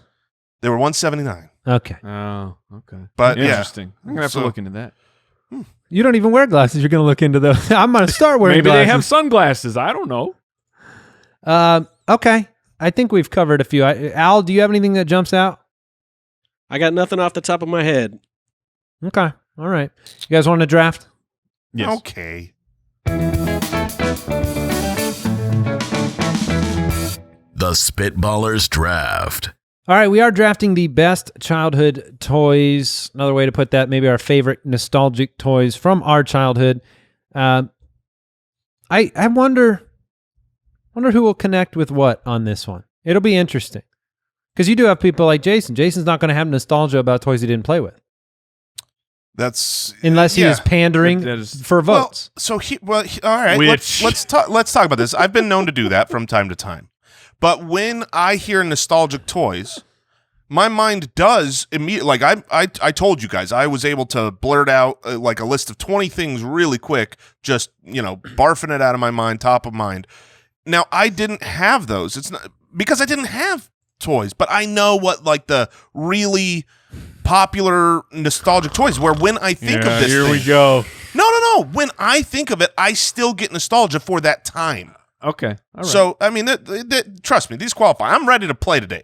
they were $179. Okay. Oh, okay. But, yeah. Interesting. I'm gonna have So- to look into that. You don't even wear glasses. You're going to look into those. I'm going to start wearing Maybe glasses. they have sunglasses. I don't know. Okay. I think we've covered a few. Al, do you have anything that jumps out? I got nothing off the top of my head. Okay. All right. You guys want to draft? Yes. Okay. The Spitballers Draft. All right, we are drafting the best childhood toys. Another way to put that, maybe our favorite nostalgic toys from our childhood. I wonder who will connect with what on this one. It'll be interesting because you do have people like Jason. Jason's not going to have nostalgia about toys he didn't play with, That's unless he yeah. is pandering That is- for votes. All right. Which- Let's talk about this. I've been known to do that from time to time. But when I hear nostalgic toys, my mind does immediately. Like I told you guys, I was able to blurt out like a list of 20 things really quick, just barfing it out of my mind, top of mind. Now I didn't have those. It's not because I didn't have toys, but I know what like the really popular nostalgic toys. Where when I think of this, here we thing- go. No. When I think of it, I still get nostalgia for that time. Okay. All right. So I mean, trust me, these qualify. I'm ready to play today.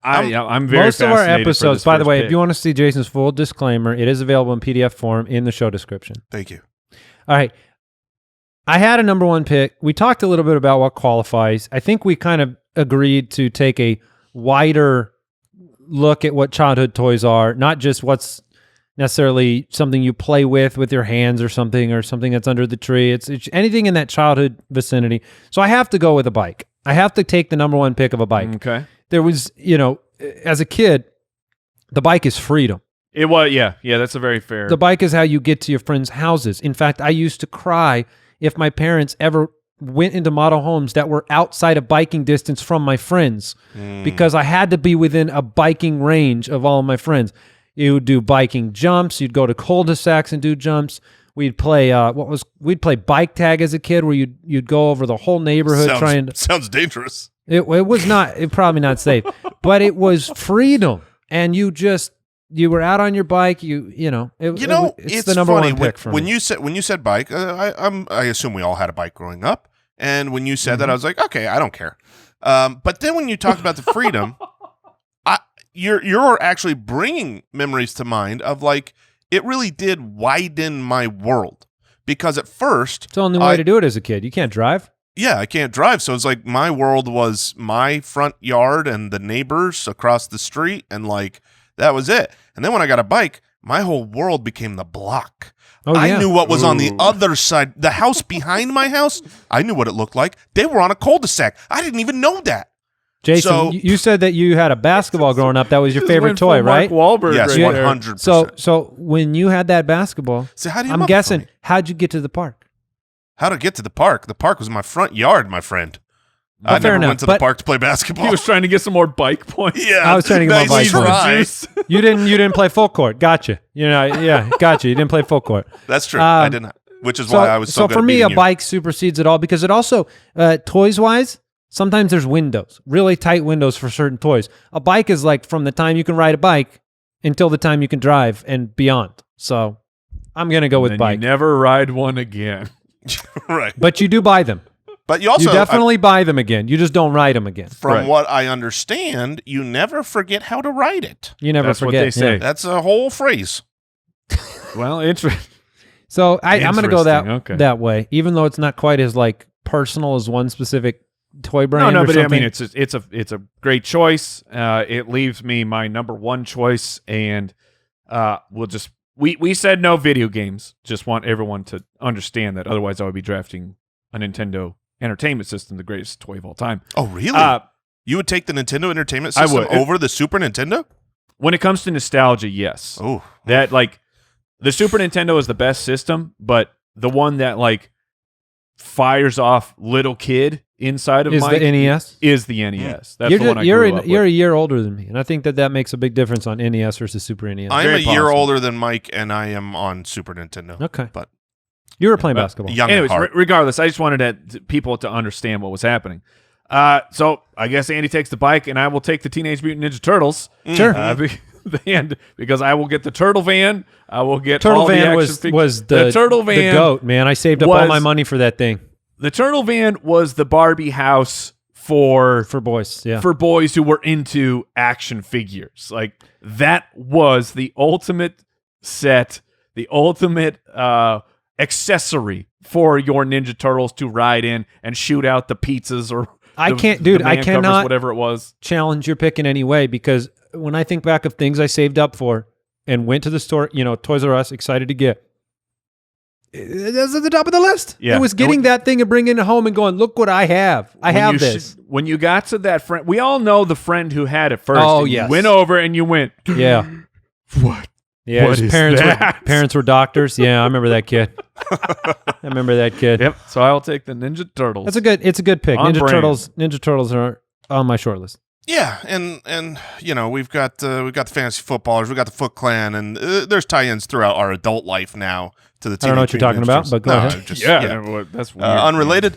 I'm very Most of our fascinated for episodes, this by the first way, pick. if you want to see Jason's full disclaimer, it is available in PDF form in the show description. Thank you. All right. I had a number one pick. We talked a little bit about what qualifies. I think we kind of agreed to take a wider look at what childhood toys are, not just what's necessarily something you play with your hands or something that's under the tree. It's anything in that childhood vicinity. So I have to go with a bike. I have to take the number one pick of a bike. Okay. There was, as a kid, the bike is freedom. It was, yeah, that's a very fair. The bike is how you get to your friends' houses. In fact, I used to cry if my parents ever went into model homes that were outside of biking distance from my friends because I had to be within a biking range of all of my friends. You would do biking jumps. You'd go to cul-de-sacs and do jumps. We'd play we'd play bike tag as a kid where you'd go over the whole neighborhood trying to. Sounds dangerous. It was not. It probably not safe, but it was freedom, and you were out on your bike. It's the number funny one pick for when me. you said bike. I assume we all had a bike growing up, and when you said that, I was like, okay, I don't care. But then when you talked about the freedom, you're actually bringing memories to mind of like it really did widen my world because at first It's the only way to do it as a kid. You can't drive. yeah, I can't drive. So it's like my world was my front yard and the neighbors across the street. And like, that was it. And then when I got a bike, my whole world became the block. Oh, I yeah. knew what was on the other side. The house behind my house, I knew what it looked like. They were on a cul-de-sac. I didn't even know that. Jason, So- you said that you had a basketball growing up. That was your Just favorite went toy, full right? Mark Wahlberg Yes, right there. 100%. So when you had that basketball, So how do you I'm muff guessing, for me? how'd you get to the park? How to get to the park? The park was my front yard, my friend. I fair never enough, went to the but- park to play basketball. He was trying to get some more bike points. yeah, I was trying to get my nice bike try. Juice. You didn't play full court. Gotcha. Gotcha. You didn't play full court. That's true. I did not. Which is why I was so good for at me, beating a you. bike supersedes it all because it also, toys wise, sometimes there's windows, really tight windows for certain toys. A bike is like from the time you can ride a bike until the time you can drive and beyond. So I'm gonna go with And bike. you never ride one again. right. But you do buy them. But you also You definitely buy them again. You just don't ride them again. from Right. what I understand, you never forget how to write it. You never That's what forget. they say. Yeah. That's a whole phrase. Well, interesting. So I'm gonna go Interesting, okay. that way, even though it's not quite as like personal as one specific toy brand. No, or but something. I mean, it's a great choice. It leaves me my number one choice, and we said no video games. Just want everyone to understand that. Otherwise, I would be drafting a Nintendo Entertainment System, the greatest toy of all time. Oh, really? You would take the Nintendo Entertainment System would. over the Super Nintendo? When it comes to nostalgia, yes. Oh, That like the Super Nintendo is the best system, but the one that like fires off little kid inside of is Mike the NES. is the NES. That's You're the one I you're grew up you're with. a year older than me, and I think that makes a big difference on NES versus Super NES. I'm Very a year possible. older than Mike, and I am on Super Nintendo. Okay, But you were playing basketball. young Anyways, at heart. regardless, I just wanted people to understand what was happening. So I guess Andy takes the bike, and I will take the Teenage Mutant Ninja Turtles. Sure. Because I will get the Turtle Van. I will get Turtle all the Van action was the the Turtle the Van. goat, man. I saved up all was- my money for that thing The Turtle Van was the Barbie house for boys. Yeah, for boys who were into action figures. Like that was the ultimate set, the ultimate accessory for your Ninja Turtles to ride in and shoot out the pizzas or I the- can't, the dude. I man covers, cannot whatever it was. challenge your pick in any way because when I think back of things I saved up for and went to the store, Toys R Us, excited to get. That's at the top of the list. Yeah. It was getting that thing and bringing it home and going, look what I have. I have you this. when you got to that friend, we all know the friend who had it first. Oh, and yes. You went over and you went, Yeah. what? Yeah, What his is parents that? were parents were doctors. Yeah, I remember that kid. I remember that kid. Yep. So I'll take the Ninja Turtles. It's a good pick. On brand. Ninja Turtles are on my short list. Yeah, and we've got the fantasy footballers, we got the Foot Clan, and there's tie-ins throughout our adult life now to the. I don't know what you're talking about, but go ahead. That's weird. Unrelated.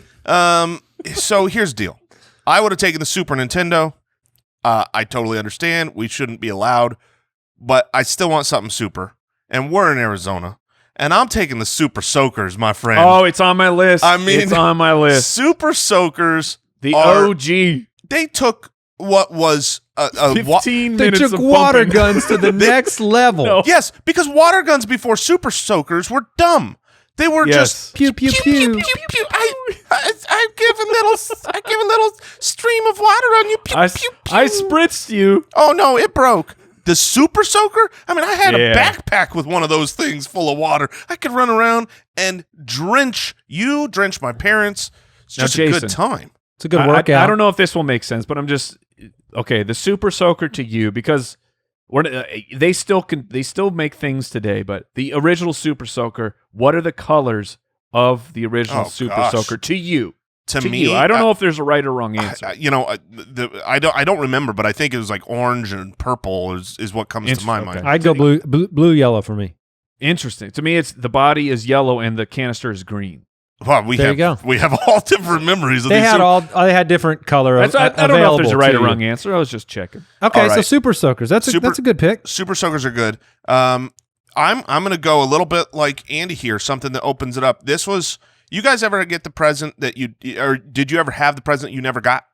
So here's the deal. I would have taken the Super Nintendo. I totally understand. We shouldn't be allowed, but I still want something super. And we're in Arizona, and I'm taking the Super Soakers, my friend. Oh, it's on my list. I mean, it's on my list. Super Soakers. The are- OG. They took what was a 15 They minutes took of water pumping. guns to the next level. No. yes, because water guns before Super Soakers were dumb. They were Yes. just Pew pew pew. pew. I give a little stream of water on you. Pew, I pew, pew. spritzed you. Oh no, it broke. The Super Soaker? I mean, I had a Yeah. backpack with one of those things full of water. I could run around and drench my parents. It's Now, just a good Jason, time. It's a good workout. I don't know if this will make sense, but I'm just okay. The Super Soaker to you because they still make things today, but the original Super Soaker. What are the colors of the original Oh, Super gosh. Soaker to you? To To me, you, I don't know if there's a right or wrong answer. I don't remember, but I think it was like orange and purple is what comes to my Interesting, mind. okay. I'd go blue, yellow for me. Interesting. To me, it's the body is yellow and the canister is green. Well, There you go. we have all different memories of They these. had different color. I don't know if available there's a right to or you. wrong answer. I was just checking. Okay, All so right. Super Soakers. That's a good pick. Super Soakers are good. I'm going to go a little bit like Andy here, something that opens it up. This was, you guys ever get the present that or did you ever have the present you never got?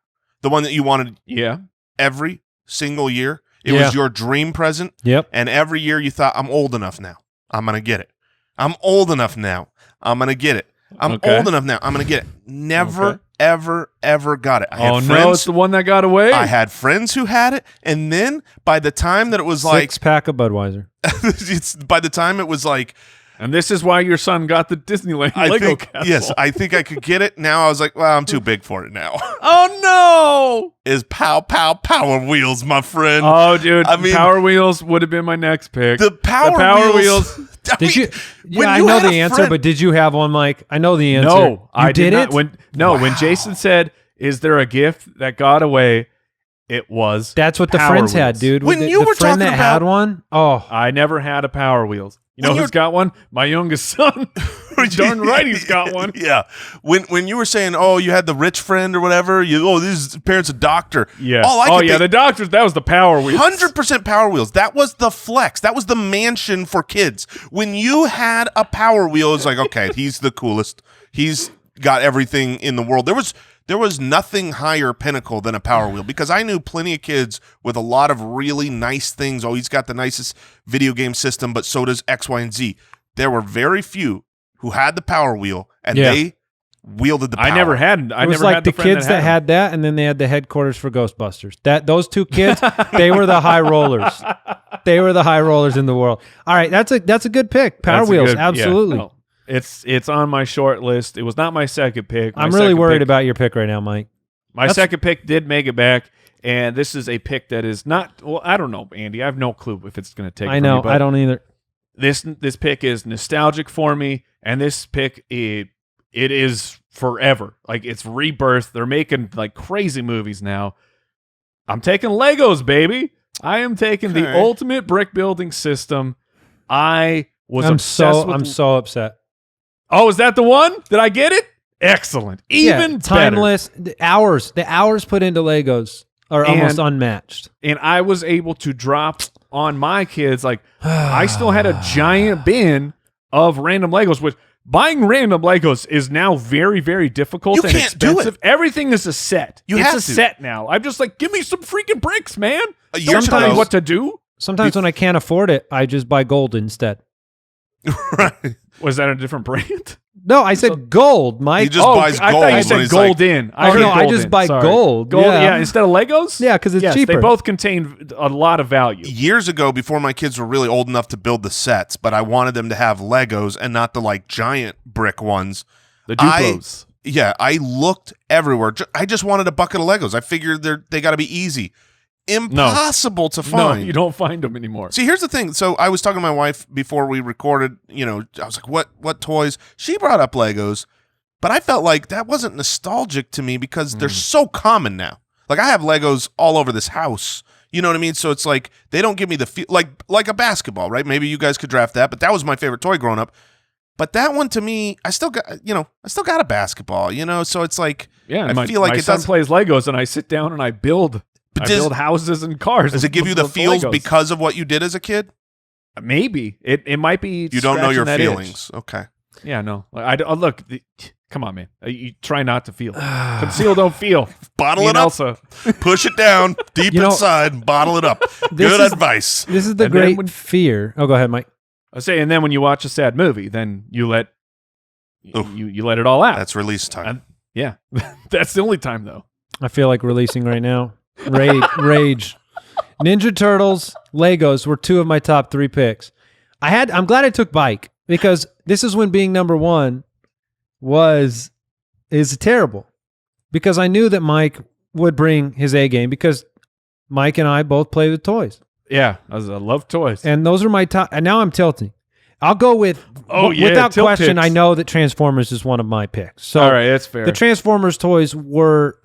The one that you wanted Yeah. every single year? It Yeah. was your dream present, Yep. and every year you thought, I'm old enough now. I'm going to get it. I'm old enough now. I'm going to get it. I'm Okay. old enough now. I'm going to get it. Never, Okay. ever got it. I had Oh no, friends. it's the one that got away. I had friends who had it, and then by the time that it was like, Six pack of Budweiser. by the time it was like, And this is why your son got the Disneyland I Lego think, castle. yes, I think I could get it. Now I was like, well, I'm too big for it now. Oh Is Power Wheels, my friend. no! Oh, dude, I mean- Power Wheels would have been my next pick. the Power Wheels. I Did mean, you? when Yeah, I you know had the a answer, friend- but did you have one, Mike? I know the answer. No, You I did did not. it. When Jason said is there a gift that got away? It was That's what the Power friends had, Wheels. dude. When the, you the were friend talking that had about- one, oh, I never had a Power Wheels. You know When who's got one? My youngest son. Darn right he's got one. Yeah. When you were saying, oh, you had the rich friend or whatever, this parent's a doctor. Yeah. All I could think, the doctors, that was the Power Wheels. 100% Power Wheels. That was the flex. That was the mansion for kids. When you had a Power Wheel, it's like, okay, he's the coolest. He's got everything in the world. There was nothing higher pinnacle than a Power Wheel because I knew plenty of kids with a lot of really nice things. Oh, he's got the nicest video game system, but so does X, Y, and Z. There were very few who had the Power Wheel, and they wielded the power. I never had. it was like the kids that had that, and then they had the headquarters for Ghostbusters. Those two kids, they were the high rollers. They were the high rollers in the world. All right, that's a good pick. Power Wheels, absolutely. No, it's on my short list. It was not my second pick. I'm really worried about your pick right now, Mike. My second pick did make it back, and this is a pick that is not. Well, I don't know, Andy. I have no clue if it's going to take. I know. Me, I don't either. This pick is nostalgic for me, and this pick it is forever. Like it's rebirth. They're making like crazy movies now. I'm taking Legos, baby. I am taking the ultimate brick building system. I'm so upset. Oh, is that the one? Did I get it? Excellent. Even timeless. The hours put into Legos are almost unmatched. And I was able to drop on my kids, like I still had a giant bin of random Legos, which buying random Legos is now very, very difficult and can't do expensive. it. Everything is a set. You it's have a to. set now. I'm just like, give me some freaking bricks, man. Years Tell me ago- what to do. Sometimes when I can't afford it, I just buy gold instead. Right. Was that a different brand? No, I said gold, Mike. He just buys I gold. thought you when said he's gold like, in. Oh, no, I just buy gold. Gold, Yeah. instead of Legos? Yeah, 'cause it's Yes, cheaper. They both contain a lot of value. Years ago, before my kids were really old enough to build the sets, but I wanted them to have Legos and not the like giant brick ones. The Duplos. I looked everywhere. I just wanted a bucket of Legos. I figured they got to be easy. Impossible to No, find. you don't find them anymore. See, here's the thing. So I was talking to my wife before we recorded, I was like, what toys? She brought up Legos, but I felt like that wasn't nostalgic to me because they're so common now. Like I have Legos all over this house. You know what I mean? So it's like they don't give me the feel like a basketball, right? Maybe you guys could draft that, but that was my favorite toy growing up. But that one to me, I still got a basketball, So it's like I feel like my it son does. plays Legos, and I sit down and I build. But build houses and cars. Does it give you the with feels Legos. because of what you did as a kid? Maybe it might be. You don't know your scratching that feelings. itch. Okay. Yeah, no. Look. Come on, man. You try not to feel. Conceal, don't feel. Bottle Me it and up. Elsa. Push it down deep inside and bottle it up. Good advice. This is the And then great when- fear. Oh, go ahead, Mike. I say, and then when you watch a sad movie, then you let Oof. you let it all out. That's release time. Yeah, that's the only time though. I feel like releasing right now. Rage. Ninja Turtles, Legos were two of my top 3 picks. I'm glad I took Bike because this is when being number 1 is terrible. Because I knew that Mike would bring his A game because Mike and I both play with toys. Yeah, I love toys. And those are my top. And now I'm tilting. I'll go with, without tilt question, picks. I know that Transformers is one of my picks. So All right, that's fair. the Transformers toys were,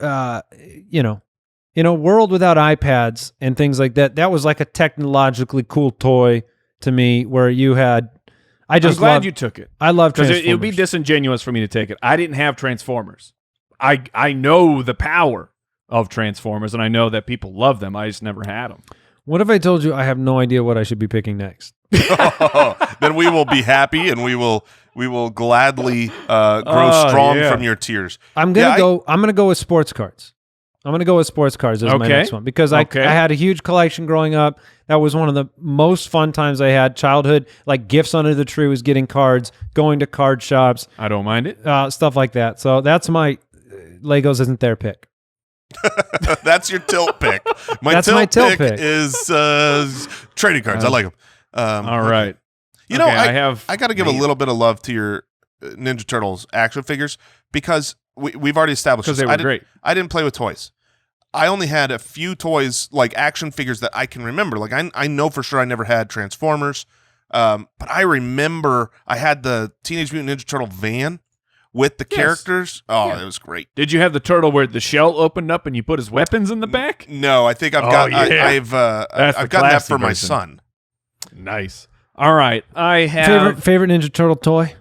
in a world without iPads and things like that, that was like a technologically cool toy to me where you had, I'm glad you took it. I love Because Transformers. it would be disingenuous for me to take it. I didn't have Transformers. I know the power of Transformers, and I know that people love them. I just never had them. What if I told you I have no idea what I should be picking next? Then we will be happy and we will gladly grow strong yeah. from your tears. I'm gonna go with sports cards. I'm gonna go with sports cards as my Okay. next one because I had a huge collection growing up. That was one of the most fun times I had. Childhood, like gifts under the tree, was getting cards, going to card shops, I don't mind it. stuff like that. So that's my Legos isn't their pick. That's your tilt pick. That's my tilt pick. is trading cards. I like them. All right. I got to give a little bit of love to your Ninja Turtles action figures because we've already established Because this. they were great. I didn't play with toys. I only had a few toys, like action figures that I can remember. Like I know for sure I never had Transformers, but I remember I had the Teenage Mutant Ninja Turtle van. with the characters. Oh, it was great. Did you have the turtle where the shell opened up and you put his weapons in the back? No, I think I've Oh, got. yeah. I've gotten that classy for my version. son. Nice. All right. I have Favorite Ninja Turtle toy?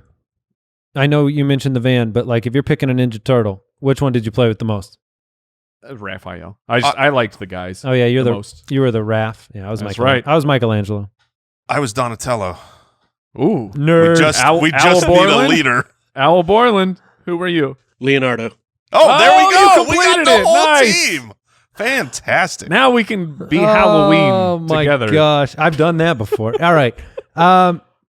I know you mentioned the van, but like if you're picking a Ninja Turtle, which one did you play with the most? Raphael. I liked the guys. Oh yeah, you're the most. you were the Raph. Yeah, I was That's Michelangelo. right. I was Michelangelo. I was Donatello. Ooh. Nerd. We just need a Borland? leader. Owl Borland. Who were you? Leonardo. Oh, there we Oh, go. you We got completed the it. whole Nice. team. Fantastic. Now we can be Halloween Oh my together. gosh, I've done that before. All right,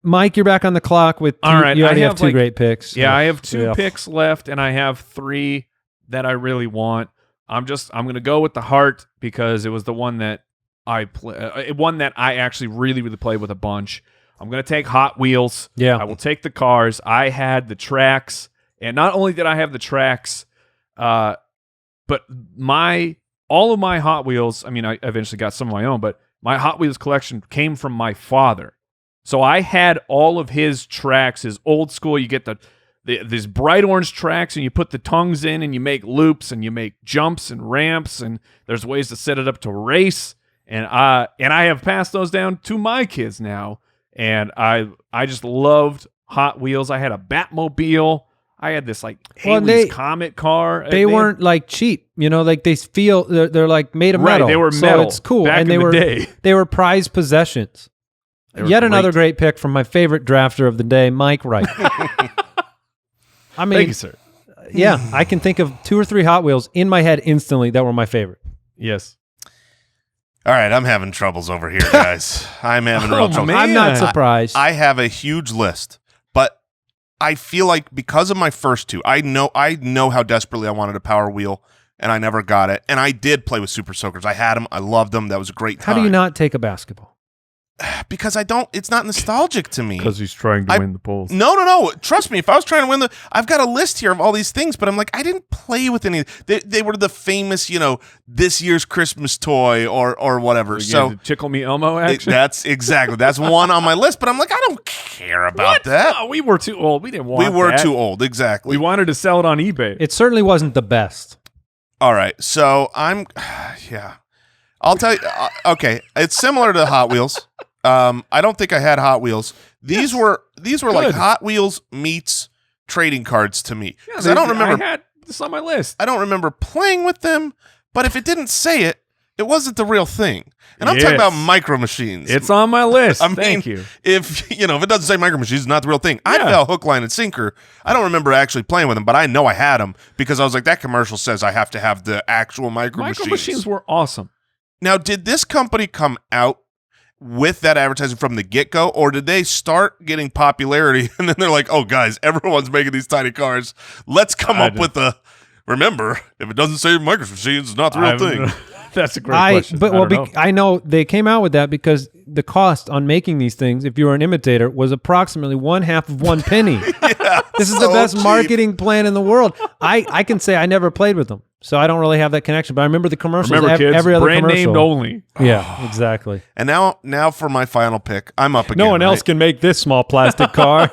Mike, you're back on the clock with. All right, you already I have have, two like- great picks. Yeah, I have 2 Yeah. picks left, and I have 3 that I really want. I'm gonna go with the heart because it was the one that I actually really played with a bunch. I'm gonna take Hot Wheels. Yeah. I will take the cars. I had the tracks, and not only did I have the tracks, but all of my Hot Wheels. I mean, I eventually got some of my own, but my Hot Wheels collection came from my father. So I had all of his tracks, his old school. You get these bright orange tracks, and you put the tongues in, and you make loops, and you make jumps and ramps, and there's ways to set it up to race. And I have passed those down to my kids now, and I just loved Hot Wheels. I had a Batmobile. I had this like Well, Haley's Comet car. They weren't like cheap, like they feel they're like made of Right, metal. they were so metal it's cool, back and they in the were day. they were prized possessions. They were Yet another great. great pick from my favorite drafter of the day, Mike Wright. I mean, Thank you, sir. yeah, I can think of 2 or 3 Hot Wheels in my head instantly that were my favorite. Yes. All right, I'm having troubles over here, guys. I'm having real trouble. man. I'm not surprised. I have a huge list, but I feel like because of my first 2, I know how desperately I wanted a Power Wheel, and I never got it. And I did play with Super Soakers. I had them. I loved them. That was a great time. How do you not take a basketball? Because I don't. It's not nostalgic to me. Because he's trying to I- win the polls. No. Trust me. If I was trying to win I've got a list here of all these things, but I'm like, I didn't play with any. They were the famous, this year's Christmas toy or whatever. So Tickle Me Elmo action. that's one on my list. But I'm like, I don't care about that. No, we were too old. We didn't want We were that. too old. Exactly. We wanted to sell it on eBay. It certainly wasn't the best. All right. So yeah. I'll tell you. Okay, it's similar to Hot Wheels. I don't think I had Hot Wheels. These were like Good. Hot Wheels meets trading cards to me because I don't remember. I had this on my list. I don't remember playing with them. But if it didn't say it, it wasn't the real thing. And I'm talking Yes. about Micro Machines. It's on my list. I mean, Thank you. If it doesn't say Micro Machines, it's not the real thing. I Yeah. fell hook, line, and sinker. I don't remember actually playing with them, but I know I had them because I was like, that commercial says I have to have the actual Micro Machines were awesome. Now, did this company come out with that advertising from the get-go, or did they start getting popularity and then they're like, oh, guys, everyone's making these tiny cars. Let's come up with remember, if it doesn't say Micro Machines, it's not the real thing. That's a great question. But I don't know. I know they came out with that because the cost on making these things, if you were an imitator, was approximately 1/2 of 1 penny. This is the so best cheap. marketing plan in the world. I can say I never played with them, so I don't really have that connection. But I remember the commercials. Remember, kids, every other brand commercial. named only. Yeah, exactly. And now for my final pick, I'm up again. No one else right? can make this small plastic car.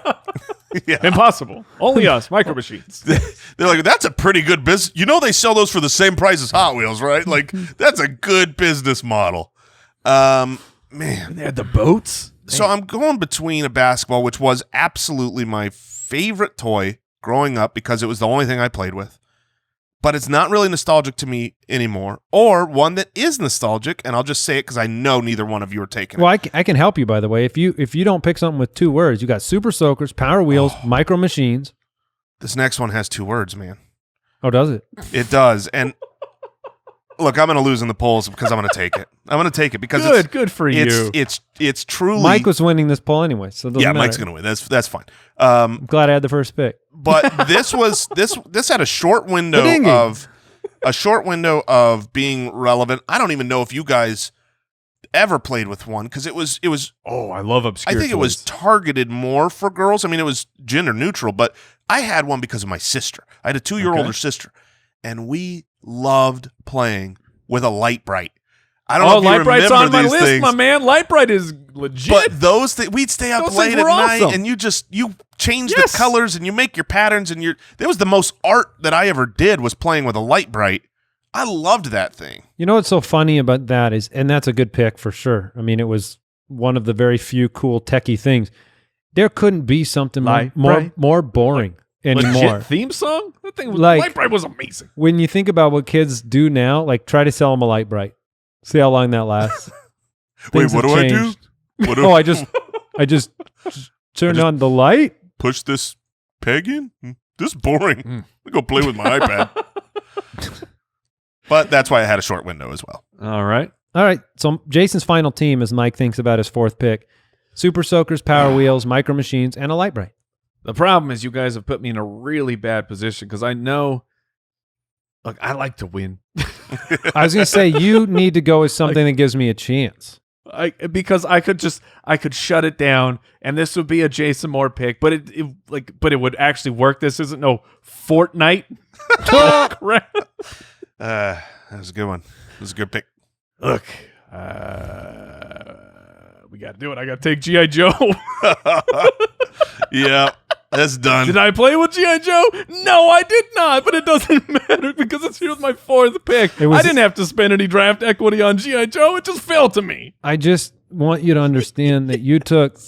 Impossible. Only us, Micro Machines. They're like, that's a pretty good business. They sell those for the same price as Hot Wheels, right? Like, that's a good business model. Man. They had the boats. So I'm going between a basketball, which was absolutely my favorite toy growing up because it was the only thing I played with, but it's not really nostalgic to me anymore, or one that is nostalgic, and I'll just say it because I know neither one of you are taking it. Well, I can help you, by the way. If you don't pick something with 2 words, you got Super Soakers, Power Wheels, Micro Machines. This next one has 2 words, man. Oh, does it? It does, and look, I'm going to lose in the polls because I'm going to take it. I'm going to take it because Good for you. It's truly Mike was winning this poll anyway, so it doesn't Mike's matter. going to win. That's fine. I'm glad I had the first pick. But this had a short window Ba-ding-ding. of being relevant. I don't even know if you guys ever played with one because it was Oh, I love obscure I think it was toys. targeted more for girls. I mean, it was gender neutral, but I had one because of my sister. I had a 2-year older sister, and we loved playing with a Light Bright. I don't know if you Light Bright's remember on my these list, things. my man. Light Bright is legit. But those things, we'd stay up Those late things at were night, awesome. and you change Yes. the colors and you make your patterns, and that was the most art that I ever did was playing with a Light Bright. I loved that thing. You know what's so funny about that is, and that's a good pick for sure. I mean, it was one of the very few cool techie things. There couldn't be something Light more Bright. more boring anymore. legit theme song? That thing was, Like- Light Bright was amazing. When you think about what kids do now, like try to sell them a Light Bright. See how long that lasts. Wait, Things what have do I do? changed. What do Oh, I just turned on the light. push this peg in? This is boring. I'll go play with my iPad. But that's why I had a short window as well. All right. All right. So Jason's final team, as Mike thinks about his fourth pick: Super Soakers, Power Wheels, Micro Machines, and a Light Bright. The problem is you guys have put me in a really bad position because I know, look, I like to win. I was going to say you need to go with something that gives me a chance. Because I could shut it down, and this would be a Jason Moore pick, but it would actually work. This isn't no Fortnite. Crap. That was a good one. That was a good pick. Look, we got to do it. I got to take G.I. Joe. Yeah, that's done. Did I play with G.I. Joe? No, I did not, but it doesn't matter because it's here with my fourth pick. I didn't have to spend any draft equity on G.I. Joe. It just fell to me. I just want you to understand that you took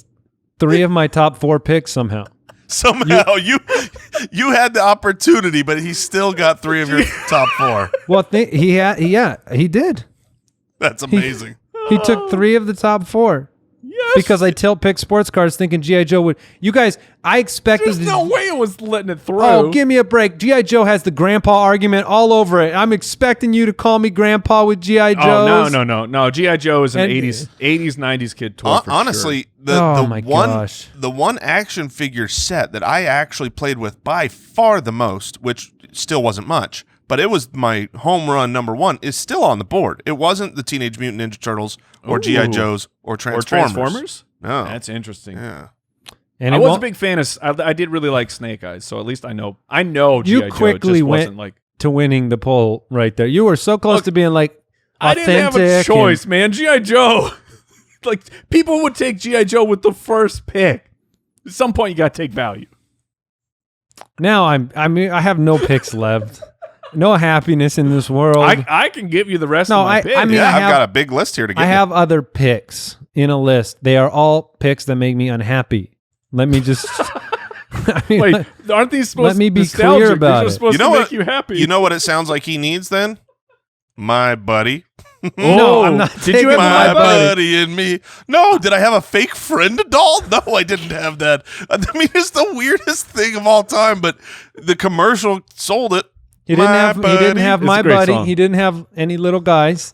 3 of my top 4 picks somehow. Somehow you had the opportunity, but he still got 3 of your top 4. Well, he did. That's amazing. He took 3 of the top 4. Yes. Because I tilt pick sports cards thinking G.I. Joe would. You guys, I expected. There's no way it was letting it through. Oh, give me a break. G.I. Joe has the grandpa argument all over it. I'm expecting you to call me grandpa with G.I. Joe's. Oh, no. G.I. Joe is an And- 80s, 90s kid toy for Honestly, Oh my gosh. the one action figure set that I actually played with by far the most, which still wasn't much, but it was my home run number 1, is still on the board. It wasn't the Teenage Mutant Ninja Turtles or G.I. Ooh. Joes or Or Transformers. Transformers? No. That's interesting. Yeah. And I it was a won't- big fan of. I did really like Snake Eyes, so at least I know. I know You G.I. Joe. It quickly just went wasn't like to winning the poll right there. You were so close Look, to being like I authentic. didn't have a and- choice, man. G.I. Joe. Like people would take G.I. Joe with the first pick. At some point, you got to take value. Now I have no picks left. No happiness in this world. I can give you the rest No, of my I picks. mean, Yeah, I I've have- got a big list here to get. I have other picks in a list. They are all picks that make me unhappy. Let me just. I mean, Wait, aren't these supposed let me be nostalgic? clear These about are it. supposed You know to what? make you happy. You know what it sounds like he needs then? My buddy. No, I'm not Did you taking have My my buddy and me. No, did I have a fake friend doll? No, I didn't have that. I mean, it's the weirdest thing of all time, but the commercial sold it. He didn't My have. He didn't buddy. have It's my a great buddy. song. He didn't have any little guys.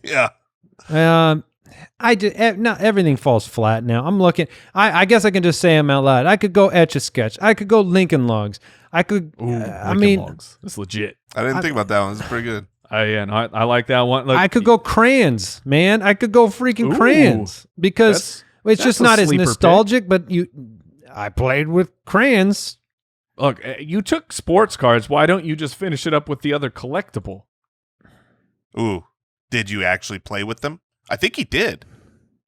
Yeah. I did. No, everything falls flat now. I'm looking. I guess I can just say them out loud. I could go Etch a Sketch. I could go Lincoln Logs. I could. I mean, Logs. That's legit. I didn't think about that one. It's pretty good. I like that one. Look, I could go crayons, man. I could go freaking Ooh. crayons because it's that's just a not as sleeper pick. nostalgic. But I played with crayons. Look, you took sports cards. Why don't you just finish it up with the other collectible? Ooh. Did you actually play with them? I think he did.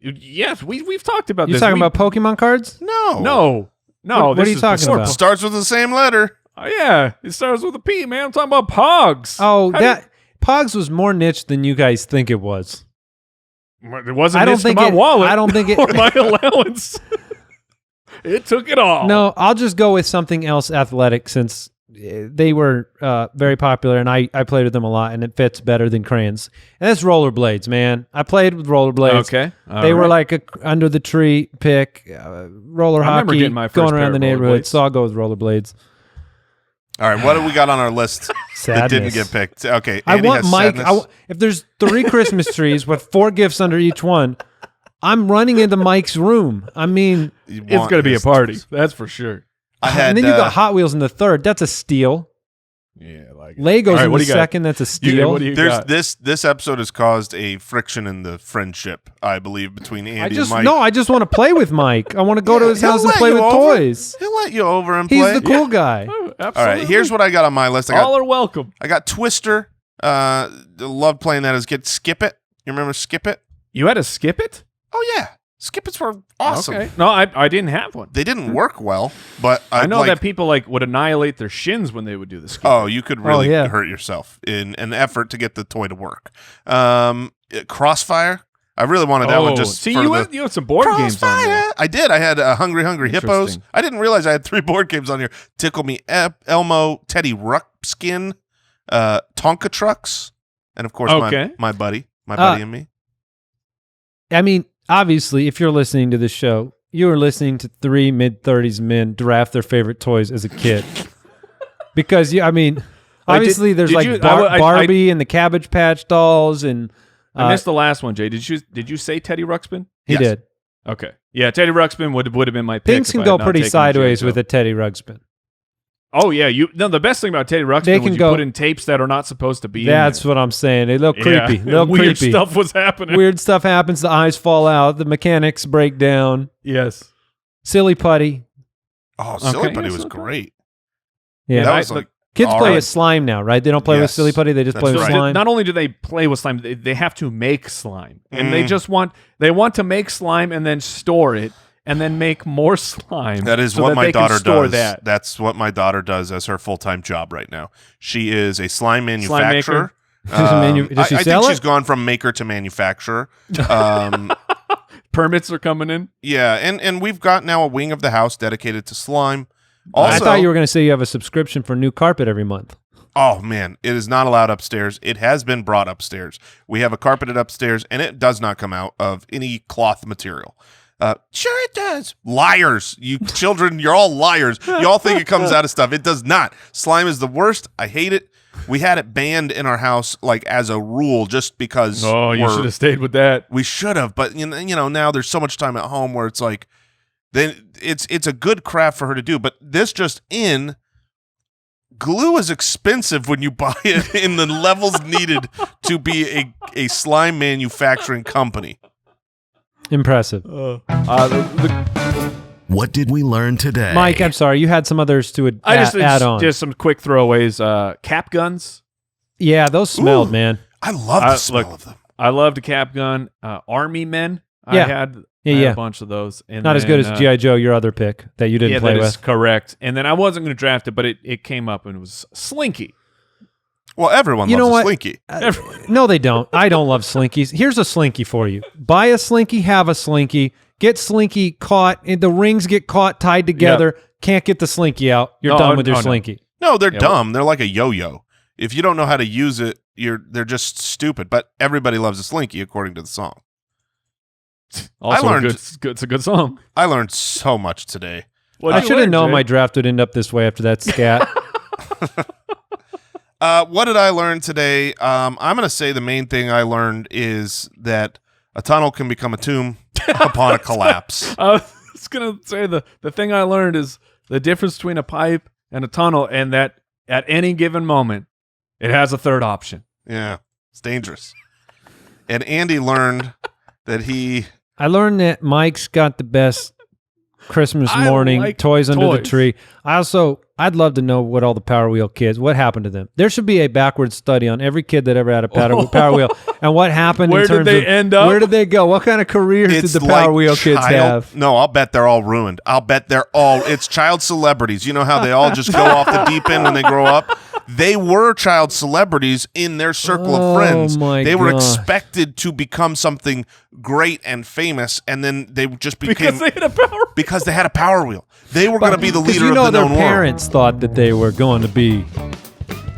Yes, we've talked about You this. talking about Pokemon cards? No. No. What this are you is talking before- about? Starts with the same letter. Oh, yeah, it starts with a P, man. I'm talking about Pogs. Oh, How do that Pogs was more niche than you guys think it was. it wasn't I don't niche to think my it- wallet. I don't think it- or my allowance. It took it all. No, I'll just go with something else athletic since they were very popular and I played with them a lot and it fits better than crayons. And that's rollerblades, man. I played with rollerblades. Okay. They were like a under the tree pick, roller I remember hockey, getting my first going pair around of the neighborhood. rollerblades. So I'll go with rollerblades. All right, what do we got on our list that didn't Sadness. get picked? Okay, I Andy want has Mike. sadness. If there's 3 Christmas trees with 4 gifts under each one, I'm running into Mike's room. I mean, You It's want going to be a his- party. That's for sure. I had, and then you got Hot Wheels in the third. That's a steal. Yeah, like Legos All right, in what the do you got? second. That's a steal. what do you There's got? this episode has caused a friction in the friendship, I believe, between Andy and Mike. I just want to play with Mike. I want to go to his He'll house and let play you with over. toys. He'll let you over and He's play. the cool guy. Oh, All absolutely. right, here's what I got on my list. All are welcome. I got Twister. Loved playing that as a kid. Skip It. You remember Skip It? You had to skip it? Oh yeah, Skip It's were awesome. Okay. No, I didn't have one. They didn't work well, but I know that people like would annihilate their shins when they would do the skip. Oh, you could really yeah. hurt yourself in an effort to get the toy to work. Crossfire. I really wanted that one just see, for you had some board games on there. Crossfire. I did. I had Hungry Hippos. Interesting. I didn't realize I had 3 board games on here. Tickle Me Elmo, Teddy Ruxpin, Tonka Trucks, and of course my buddy and me. I mean, obviously, if you're listening to this show, you are listening to 3 mid-30s men draft their favorite toys as a kid. Because, obviously there's Barbie and the Cabbage Patch dolls and... I missed the last one, Jay. Did you say Teddy Ruxpin? He did. Okay. Yeah, Teddy Ruxpin would have been my pick. Things can go pretty sideways with a Teddy Ruxpin. Oh, yeah. The best thing about Teddy Ruxpin was you put in tapes that are not supposed to be in there. That's what I'm saying. They look creepy. They look Weird creepy. stuff was happening. Weird stuff happens. The eyes fall out. The mechanics break down. Yes. Silly Putty. Oh, Silly Putty was great. Yeah. That was like... Kids play with slime now, right? They don't play with Silly Putty. They just play with slime. Not only do they play with slime, they have to make slime, and they want to make slime and then store it, and then make more slime. That is what my daughter does. That's what my daughter does as her full-time job right now. She is a slime manufacturer. Does she I sell think it? she's gone from maker to manufacturer. Permits are coming in. Yeah, and we've got now a wing of the house dedicated to slime. Also, I thought you were going to say you have a subscription for new carpet every month. Oh, man, it is not allowed upstairs. It has been brought upstairs. We have a carpeted upstairs, and it does not come out of any cloth material. Sure it does. Liars. You children, you're all liars. You all think it comes out of stuff. It does not. Slime is the worst. I hate it. We had it banned in our house like as a rule just because. Oh, you should have stayed with that. We should have, but now there's so much time at home where it's like, then it's a good craft for her to do. But this just in, glue is expensive when you buy it in the levels needed to be a slime manufacturing company. Impressive. What did we learn today? Mike, I'm sorry. You had some others to add on. Just some quick throwaways. Cap guns. Yeah, those smelled, man. I love the smell of them. I loved a cap gun. Army men. Yeah. I had a bunch of those. And not as good as G.I. Joe, your other pick that you didn't play with. Is correct. And then I wasn't going to draft it, but it came up and it was Slinky. Well, everyone loves a Slinky. No, they don't. I don't love Slinkies. Here's a Slinky for you. Buy a Slinky, have a Slinky. Get Slinky caught, and the rings get caught, tied together. Yep. Can't get the Slinky out. You're done with your Slinky. No, they're dumb. They're like a yo-yo. If you don't know how to use it, they're just stupid. But everybody loves a Slinky, according to the song. Also, it's a good song. I learned so much today. I should have known my draft would end up this way after that scat. What did I learn today? I'm going to say the main thing I learned is that a tunnel can become a tomb upon a collapse. I was going to say the thing I learned is the difference between a pipe and a tunnel, and that at any given moment, it has a third option. Yeah, it's dangerous. And Andy learned that I learned that Mike's got the best Christmas morning toys under the tree. I'd love to know what all the Power Wheel kids, what happened to them. There should be a backwards study on every kid that ever had a Power Wheel and what happened in terms of where did they go? What kind of careers did the Power Wheel kids have? No, I'll bet they're all ruined. It's child celebrities. You know how they all just go off the deep end when they grow up? They were child celebrities in their circle of friends. They were expected to become something great and famous, and then they just became because they had a Power Wheel. They were going to be the leader of the known world. Their parents thought that they were going to be.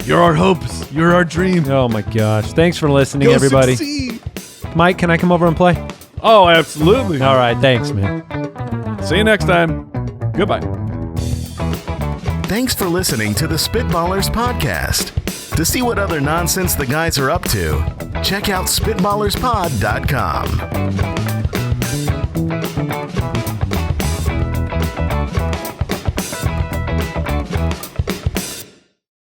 You're our hopes. You're our dream. Oh my gosh! Thanks for listening, everybody. Succeed. Mike, can I come over and play? Oh, absolutely. All right, thanks, man. See you next time. Goodbye. Thanks for listening to the Spitballers podcast. To see what other nonsense the guys are up to, check out SpitballersPod.com.